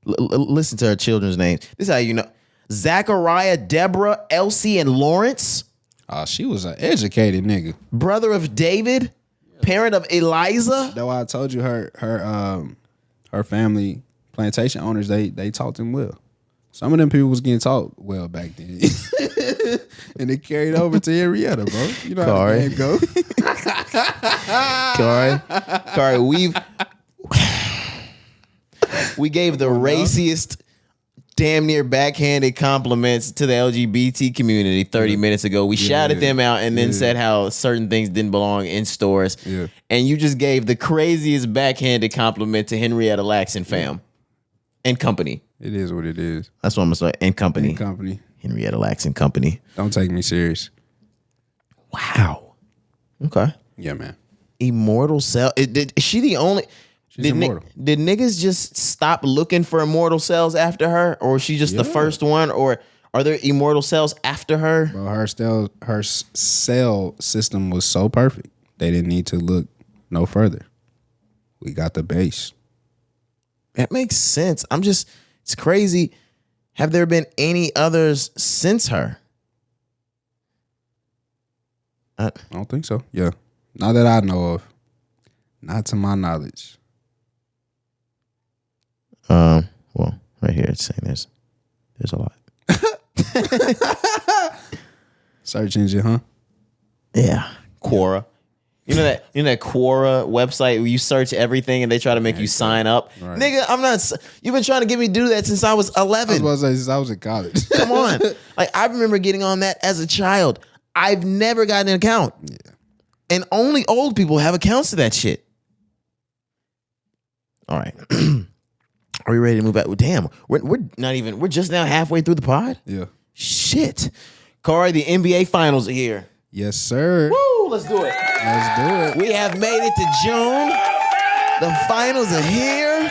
Listen to her children's names. This is how you know. Zachariah, Deborah, Elsie, and Lawrence. She was an educated nigga. Brother of David, parent of Eliza. That's why I told you her family plantation owners, they taught them well. Some of them people was getting taught well back then. And it carried over to Henrietta, bro. You know how the game go. Cari, we gave the raciest, damn near backhanded compliments to the LGBT community 30 minutes ago. We shouted them out and then said how certain things didn't belong in stores. Yeah. And you just gave the craziest backhanded compliment to Henrietta Lacks and fam. And company. It is what it is. That's what I'm going to say. And company. And company. Henrietta Lacks and company. Don't take me serious. Wow. Okay. Yeah, man. Immortal Cell. Is she the only... She's immortal. Did niggas just stop looking for immortal cells after her? Or was she just the first one? Or are there immortal cells after her? Bro, her cell system was so perfect. They didn't need to look no further. We got the base. That makes sense. It's crazy. Have there been any others since her? I don't think so. Yeah. Not that I know of. Not to my knowledge. Well, right here it's saying there's a lot. Search engine, huh? Yeah. Quora. You know that Quora website where you search everything and they try to make you sign up? Right. Nigga, I'm not. You've been trying to get me to do that since I was 11. I was about to say since I was in college. Come on. Like, I remember getting on that as a child. I've never gotten an account. Yeah. And only old people have accounts to that shit. All right. Are we ready to move out? Damn, we're just now halfway through the pod? Yeah. Shit. Cari, the NBA finals are here. Yes, sir. Woo, let's do it. Let's do it. We have made it to June. The finals are here.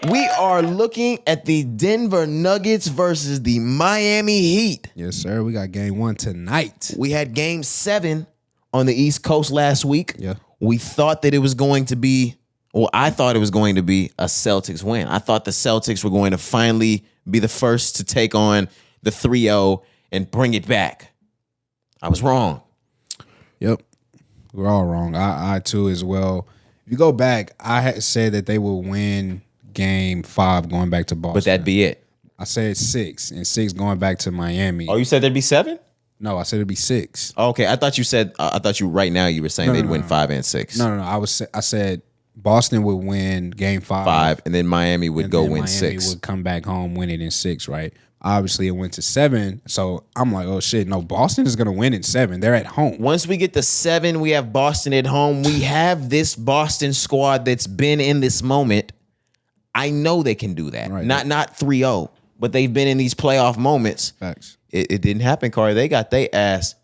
We are looking at the Denver Nuggets versus the Miami Heat. Yes, sir. We got game 1 tonight. We had game 7 on the East Coast last week. Yeah. We thought that it was going to be, I thought it was going to be a Celtics win. I thought the Celtics were going to finally be the first to take on the 3-0 and bring it back. I was wrong. Yep. We're all wrong. I too as well. If you go back, I had said that they would win game 5 going back to Boston. But that'd be it. I said 6, and 6 going back to Miami. Oh, you said there'd be 7? No, I said it'd be 6. Okay, I thought you said. I thought you right now you were saying they'd win 5 and 6. No. I said Boston would win Game 5. 5, and then Miami would go win Miami 6. would come back home, win it in 6, right? Obviously, it went to 7. So I'm like, oh shit, no, Boston is gonna win in 7. They're at home. Once we get to 7, we have Boston at home. We have this Boston squad that's been in this moment. I know they can do that. Right. Not 3-0, but they've been in these playoff moments. Facts. It didn't happen, Cari. They got their ass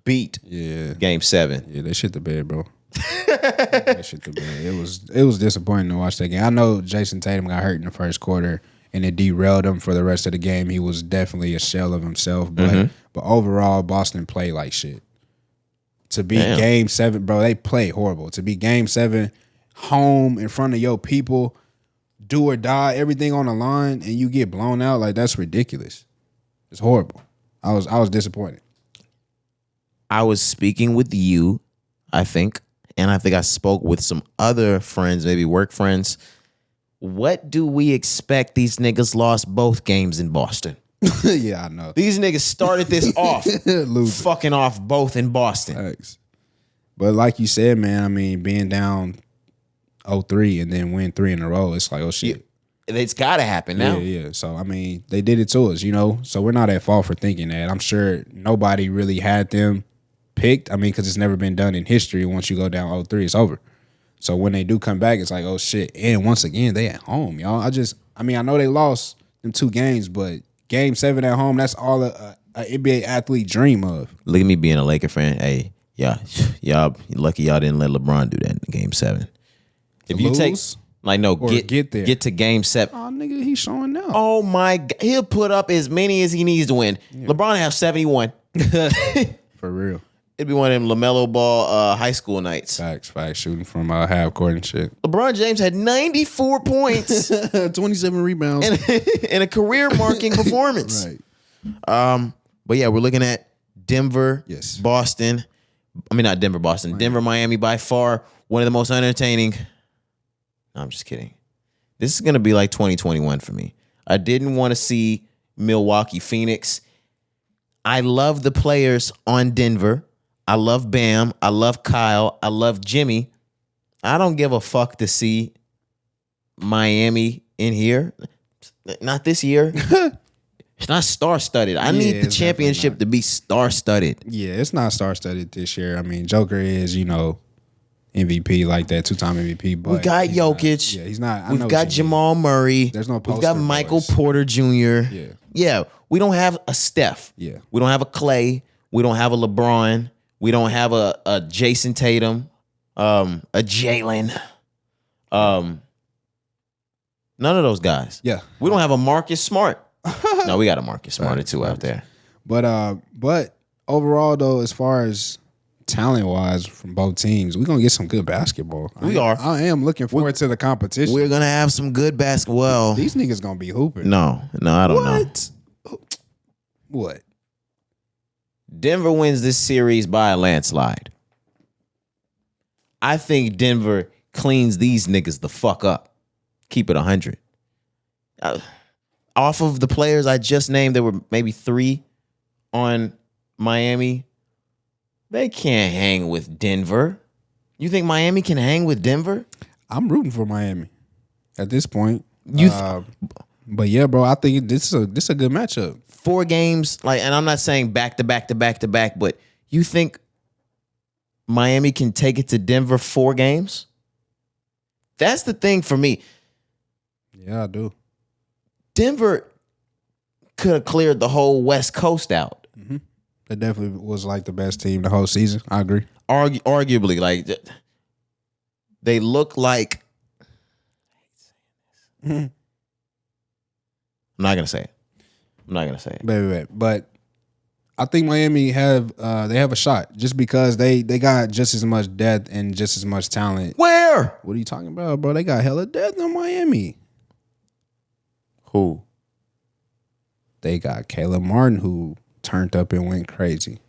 beat. Yeah. Game 7. Yeah, they shit the bed, bro. They shit the bed. It was disappointing to watch that game. I know Jason Tatum got hurt in the first quarter, and it derailed him for the rest of the game. He was definitely a shell of himself, but overall, Boston played like shit. To be Game 7, bro, they played horrible. To be Game 7, home in front of your people, do or die, everything on the line, and you get blown out, like that's ridiculous. It's horrible. I was disappointed. I was speaking with you, I think, and I think I spoke with some other friends, maybe work friends. What do we expect? These niggas lost both games in Boston. Yeah, I know. These niggas started this off Losing. fucking off both in Boston. Thanks. But like you said, man, I mean, being down 0-3 and then win 3 in a row, it's like, oh shit. It's got to happen now. Yeah. So, I mean, they did it to us, you know? So we're not at fault for thinking that. I'm sure nobody really had them picked. I mean, because it's never been done in history. Once you go down 0-3, it's over. So when they do come back, it's like, oh shit. And once again, they at home, y'all. I know they lost them 2 games, but Game 7 at home, that's all a NBA athlete dream of. Look at me being a Laker fan. Hey, y'all lucky y'all didn't let LeBron do that in Game 7. If you take, like, no, get there. Get to Game 7. Oh, nigga, he's showing out. Oh, my God. He'll put up as many as he needs to win. Yeah. LeBron have 71. For real. It'd be one of them LaMelo Ball high school nights. Facts, shooting from half court and shit. LeBron James had 94 points. 27 rebounds. and a career-marking performance. Right. But yeah, we're looking at Denver, yes. Boston. I mean, not Denver, Boston. Miami. Denver, Miami, by far one of the most entertaining. No, I'm just kidding. This is going to be like 2021 for me. I didn't want to see Milwaukee, Phoenix. I love the players on Denver. I love Bam. I love Kyle. I love Jimmy. I don't give a fuck to see Miami in here. Not this year. It's not star-studded. I need the championship to be star-studded. Yeah, it's not star-studded this year. I mean, Joker is, MVP like that, 2-time MVP. But we got Jokic. He's not. We've got Jamal Murray. There's no poster We've got Michael boys. Porter Jr. Yeah. We don't have a Steph. Yeah. We don't have a Clay. We don't have a LeBron. We don't have a Jason Tatum. A Jalen. None of those guys. Yeah. We don't have a Marcus Smart. No, we got a Marcus Smart too out there. But overall though, as far as talent wise from both teams, we're gonna get some good basketball. I am looking forward to the competition. We're gonna have some good basketball. These niggas gonna be hooping. No, I don't know. What? Denver wins this series by a landslide. I think Denver cleans these niggas the fuck up. Keep it 100. Off of the players I just named, there were maybe 3 on Miami. They can't hang with Denver. You think Miami can hang with Denver? I'm rooting for Miami at this point. But yeah, bro, I think this is a good matchup. 4 games, and I'm not saying back to back to back to back, but you think Miami can take it to Denver 4 games? That's the thing for me. Yeah, I do. Denver could have cleared the whole West Coast out. Mm-hmm. It definitely was like the best team the whole season. I agree. Arguably, they look like. Mm-hmm. I'm not gonna say it. Baby, but I think Miami have a shot just because they got just as much depth and just as much talent. Where? What are you talking about, bro? They got hella depth in Miami. Who? They got Caleb Martin, who turned up and went crazy.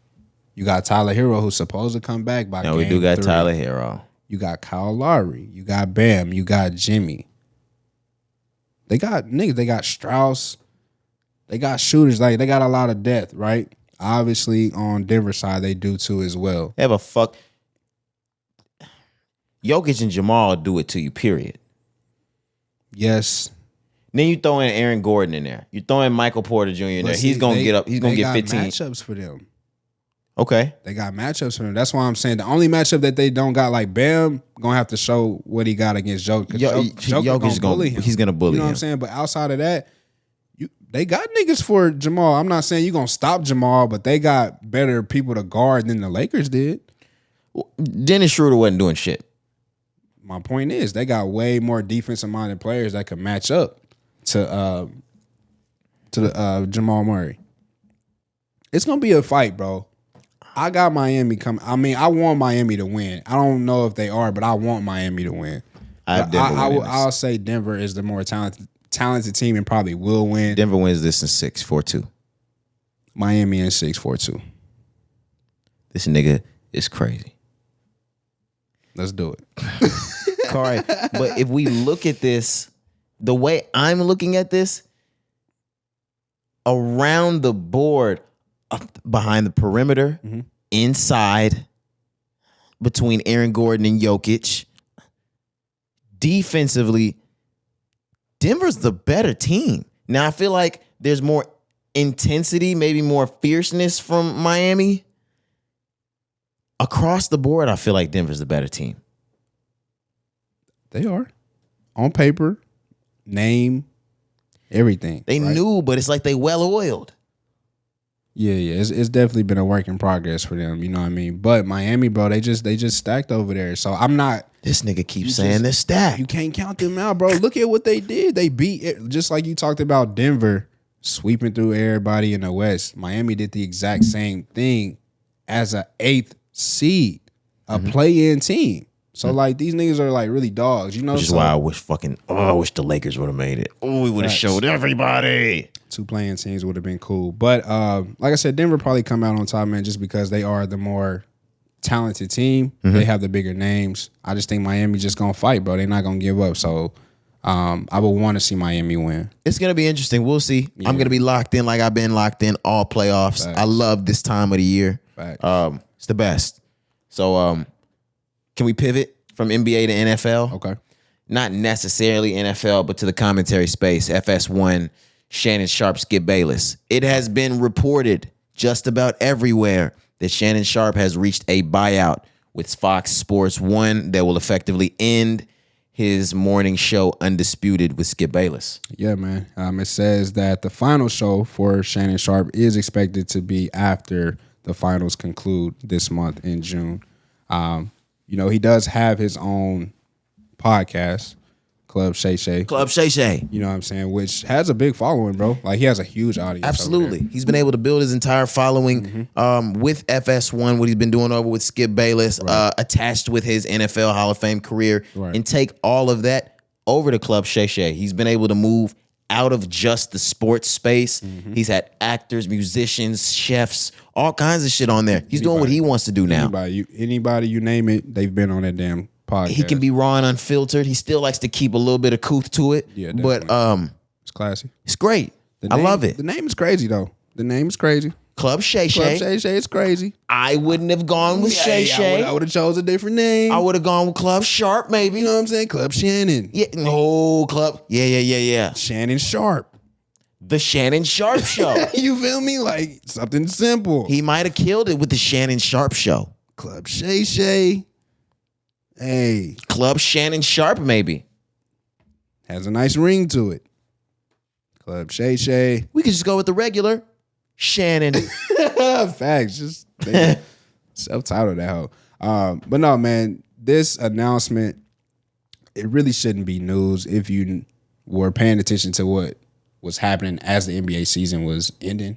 You got Tyler Hero, who's supposed to come back by game 3. We do got Tyler Hero. You got Kyle Lowry. You got Bam. You got Jimmy. They got niggas. They got Strauss. They got shooters. Like, they got a lot of depth, right? Obviously, on Denver side, they do too as well. They have a fuck. Jokic and Jamal do it to you, period. Yes. Then you throw in Aaron Gordon in there. You throw in Michael Porter Jr. in there. He's going to get up. He's going to get 15. They got matchups for them. Okay. They got matchups for them. That's why I'm saying the only matchup that they don't got, like Bam, going to have to show what he got against Jokic. Jokic's going to bully him. He's going to bully him. You know what I'm saying? But outside of that, they got niggas for Jamal. I'm not saying you're going to stop Jamal, but they got better people to guard than the Lakers did. Dennis Schroeder wasn't doing shit. My point is they got way more defensive-minded players that can match up to the Jamal Murray. It's going to be a fight, bro. I got Miami coming. I mean, I want Miami to win. I don't know if they are, but I want Miami to win. I'll say Denver is the more talented team and probably will win. Denver wins this in 6-4-2. Miami in 6-4-2. This nigga is crazy. Let's do it. Cari, but if we look at this, the way I'm looking at this, around the board, behind the perimeter, inside, between Aaron Gordon and Jokic, defensively, Denver's the better team. Now, I feel like there's more intensity, maybe more fierceness from Miami. Across the board, I feel like Denver's the better team. They are. On paper, name, everything. They knew, but it's like they well-oiled. Yeah. It's definitely been a work in progress for them. You know what I mean? But Miami, bro, they just stacked over there. So I'm not. This nigga keeps saying they're stacked. You can't count them out, bro. Look at what they did. They beat it. Just like you talked about Denver sweeping through everybody in the West. Miami did the exact same thing as an 8th seed, a play-in team. So like these niggas are like really dogs, you know. Which is why I wish I wish the Lakers would have made it. Oh, we would have showed everybody. 2 playing teams would have been cool. But like I said, Denver probably come out on top, man, just because they are the more talented team. They have the bigger names. I just think Miami just gonna fight, bro. They're not gonna give up. So I would want to see Miami win. It's gonna be interesting. We'll see. Yeah. I'm gonna be locked in like I've been locked in all playoffs. Facts. I love this time of the year. Facts. It's the best. So can we pivot from NBA to NFL? Okay. Not necessarily NFL, but to the commentary space. FS1, Shannon Sharpe, Skip Bayless. It has been reported just about everywhere that Shannon Sharpe has reached a buyout with Fox Sports 1 that will effectively end his morning show Undisputed with Skip Bayless. Yeah, man. It says that the final show for Shannon Sharpe is expected to be after the finals conclude this month in June. You know, he does have his own podcast, Club Shay Shay. Club Shay Shay. You know what I'm saying? Which has a big following, bro. Like, he has a huge audience. Absolutely. He's been able to build his entire following with FS1, what he's been doing over with Skip Bayless, attached with his NFL Hall of Fame career, and take all of that over to Club Shay Shay. He's been able to move out of just the sports space. He's had actors, musicians, chefs, all kinds of shit on there. He's doing what he wants to do now. Anybody you name it, they've been on that damn podcast. He can be raw and unfiltered. He still likes to keep a little bit of couth to it. Yeah, definitely. But it's classy. It's great. I love it. The name is crazy though. The name is crazy. Club Shay Shay. Club Shay Shay is crazy. I wouldn't have gone with Shay Shay. I would have chose a different name. I would have gone with Club Sharpe, maybe. You know what I'm saying? Club Shannon. Yeah. No, Club. Yeah. Shannon Sharpe. The Shannon Sharpe Show. You feel me? Like something simple. He might have killed it with the Shannon Sharpe Show. Club Shay Shay. Hey. Club Shannon Sharpe, maybe. Has a nice ring to it. Club Shay Shay. We could just go with the regular Shannon. Facts. Just self-titled that hoe. But no, man, this announcement, it really shouldn't be news if you were paying attention to what was happening as the NBA season was ending.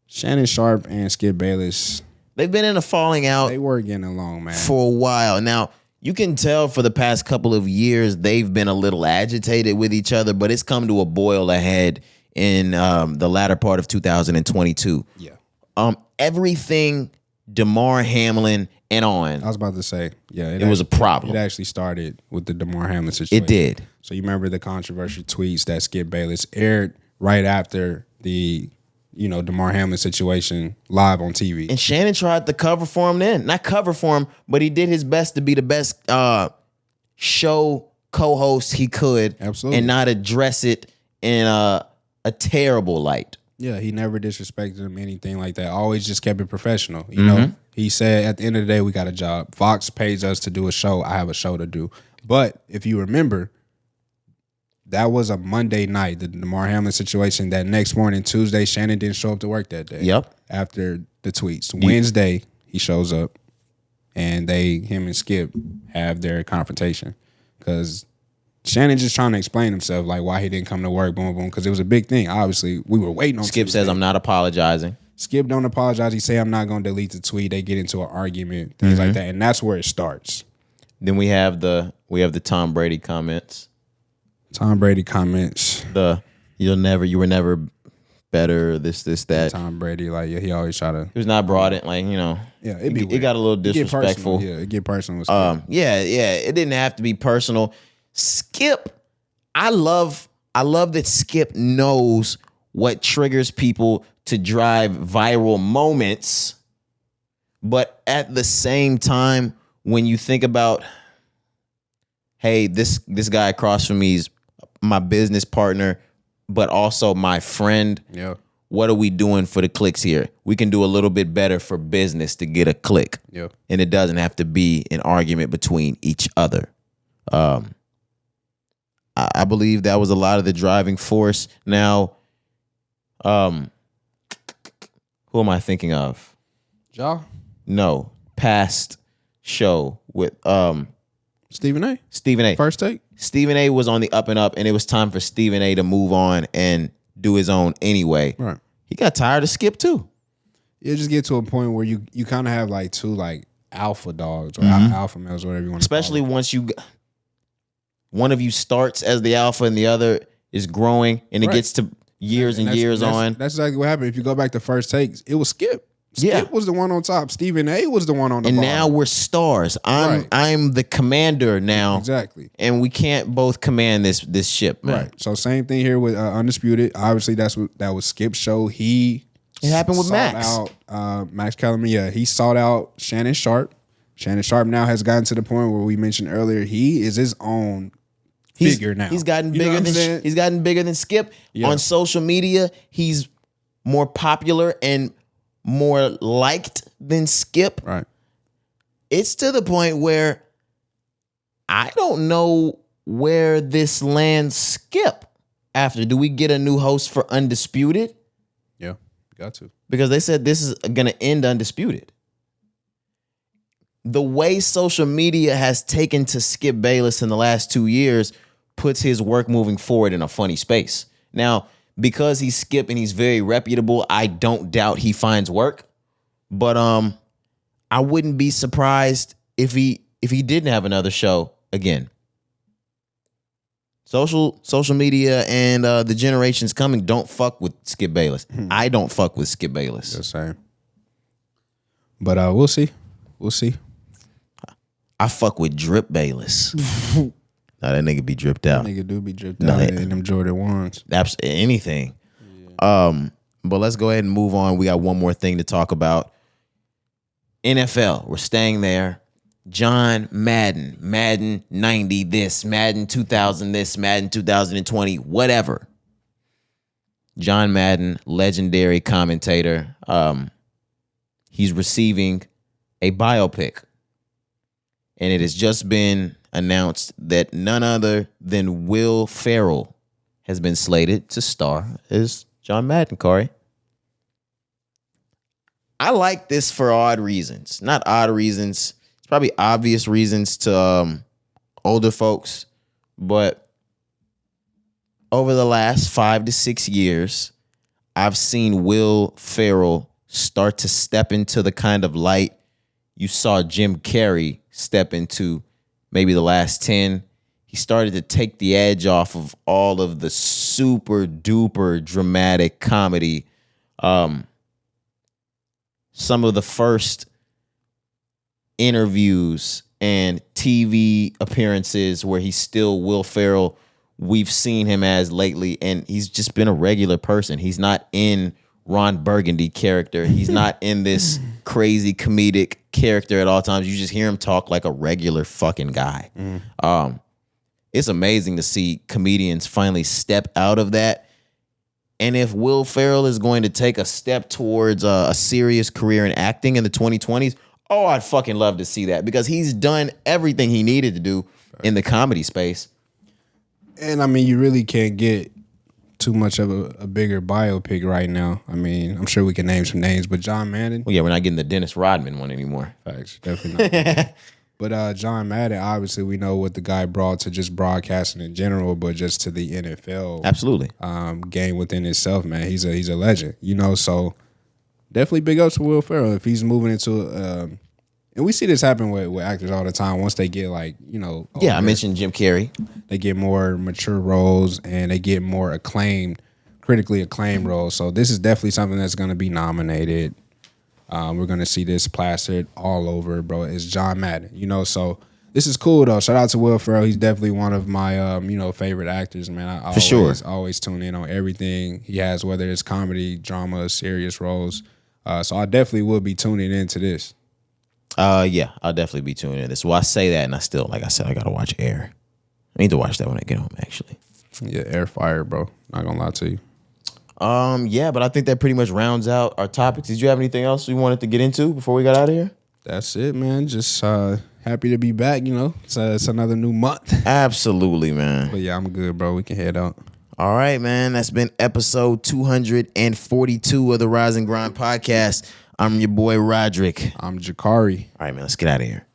Shannon Sharpe and Skip Bayless, they've been in a falling out. They were getting along, man, for a while. Now, you can tell for the past couple of years, they've been a little agitated with each other, but it's come to a boil ahead in the latter part of 2022. Yeah. Everything DeMar Hamlin and on. I was about to say, yeah. It was a problem. It actually started with the DeMar Hamlin situation. It did. So you remember the controversial tweets that Skip Bayless aired right after the Damar Hamlin situation live on TV. And Shannon tried to cover for him then. Not cover for him, but he did his best to be the best show co-host he could. Absolutely. And not address it in a terrible light. Yeah, he never disrespected him, anything like that. Always just kept it professional. You know, he said at the end of the day, we got a job. Fox pays us to do a show. I have a show to do. But if you remember, that was a Monday night, the Lamar Hamlin situation. That next morning, Tuesday, Shannon didn't show up to work that day. Yep. After the tweets. Wednesday, he shows up, and him and Skip have their confrontation. Because Shannon just trying to explain himself, like why he didn't come to work, boom, boom, because it was a big thing. Obviously, we were waiting on Skip Tuesday. says, I'm not apologizing. Skip don't apologize. He say, I'm not going to delete the tweet. They get into an argument, things like that. And that's where it starts. Then we have the Tom Brady comments. Tom Brady comments. You were never better, this, that. Tom Brady, like, yeah, he always try to. It was not brought in, like, Yeah, it got a little disrespectful. It get personal. Yeah, it didn't have to be personal. Skip, I love that Skip knows what triggers people to drive viral moments. But at the same time, when you think about, hey, this guy across from me is my business partner, but also my friend. Yeah. What are we doing for the clicks here? We can do a little bit better for business to get a click. Yeah. And it doesn't have to be an argument between each other. I believe that was a lot of the driving force. Now, who am I thinking of? Ja? No, past show with Stephen A? Stephen A. First Take? Stephen A was on the up and up, and it was time for Stephen A to move on and do his own anyway. Right. He got tired of Skip too. You just get to a point where you kind of have like two like alpha dogs or alpha males, whatever you want to call Especially them. once one of you starts as the alpha and the other is growing, and it Right. gets to years and years on. That's exactly what happened. If you go back to First Takes, it was Skip. Skip was the one on top. Stephen A was the one on the And bottom. now we're stars. I'm the commander now. Exactly. And we can't both command this ship, man. Right. So same thing here with Undisputed. Obviously, that was Skip's show. It happened with sought Max. out Max Kellerman. Yeah, he sought out Shannon Sharpe. Shannon Sharpe now has gotten to the point where we mentioned earlier, he is his own figure now. He's gotten You know bigger what I'm saying? he's gotten bigger than Skip. Yeah. On social media, he's more popular and more liked than Skip. Right. It's to the point where I don't know where this lands Skip after. Do we get a new host for Undisputed? Yeah, got to. Because they said this is going to end Undisputed. The way social media has taken to Skip Bayless in the last 2 years puts his work moving forward in a funny space. Now, because he's Skip and he's very reputable, I don't doubt he finds work. But I wouldn't be surprised if he didn't have another show again. Social media and the generations coming don't fuck with Skip Bayless. I don't fuck with Skip Bayless. The same. But we'll see. We'll see. I fuck with Drip Bayless. Nah, that nigga be dripped out. That nigga do be dripped out in them Jordan 1s. Anything. Yeah. But let's go ahead and move on. We got one more thing to talk about. NFL. We're staying there. John Madden. Madden 90 this. Madden 2000 this. Madden 2020. Whatever. John Madden, legendary commentator. He's receiving a biopic. And it has just been announced that none other than Will Ferrell has been slated to star as John Madden, Cari. I like this for odd reasons. Not odd reasons. It's probably obvious reasons to older folks. But over the last 5 to 6 years, I've seen Will Ferrell start to step into the kind of light you saw Jim Carrey step into maybe the last 10. He started to take the edge off of all of the super duper dramatic comedy. Some of the first interviews and TV appearances where he's still Will Ferrell we've seen him as lately, and he's just been a regular person. He's not in Ron Burgundy character. He's not in this crazy comedic character at all times. You just hear him talk like a regular fucking guy. It's amazing to see comedians finally step out of that. And if Will Ferrell is going to take a step towards a serious career in acting in the 2020s, oh, I'd fucking love to see that, because he's done everything he needed to do in the comedy space. And I mean, you really can't get too much of a bigger biopic right now. I mean, I'm sure we can name some names, but John Madden. Well, yeah, we're not getting the Dennis Rodman one anymore. Facts, definitely not. But John Madden, obviously, we know what the guy brought to just broadcasting in general, but just to the NFL, absolutely, game within itself, man. He's a legend, you know. So definitely big ups to Will Ferrell if he's moving into. And we see this happen with actors all the time. Once they get older, yeah, I mentioned Jim Carrey. They get more mature roles and they get more critically acclaimed roles. So this is definitely something that's going to be nominated. We're going to see this plastered all over, bro. It's John Madden, So this is cool, though. Shout out to Will Ferrell. He's definitely one of my, favorite actors, man. I always tune in on everything he has, whether it's comedy, drama, serious roles. So I definitely will be tuning into this. Yeah, I'll definitely be tuning in this. Well, I say that, and I still, like I said, I gotta watch Air. I need to watch that when I get home, actually. Yeah, Air fire, bro. Not gonna lie to you. Yeah, but I think that pretty much rounds out our topics. Did you have anything else we wanted to get into before we got out of here? That's it, man. Just happy to be back. It's another new month. Absolutely, man. But yeah, I'm good, bro. We can head out. All right, man. That's been episode 242 of the Rise and Grind podcast. I'm your boy Roderick. I'm Cari. All right, man. Let's get out of here.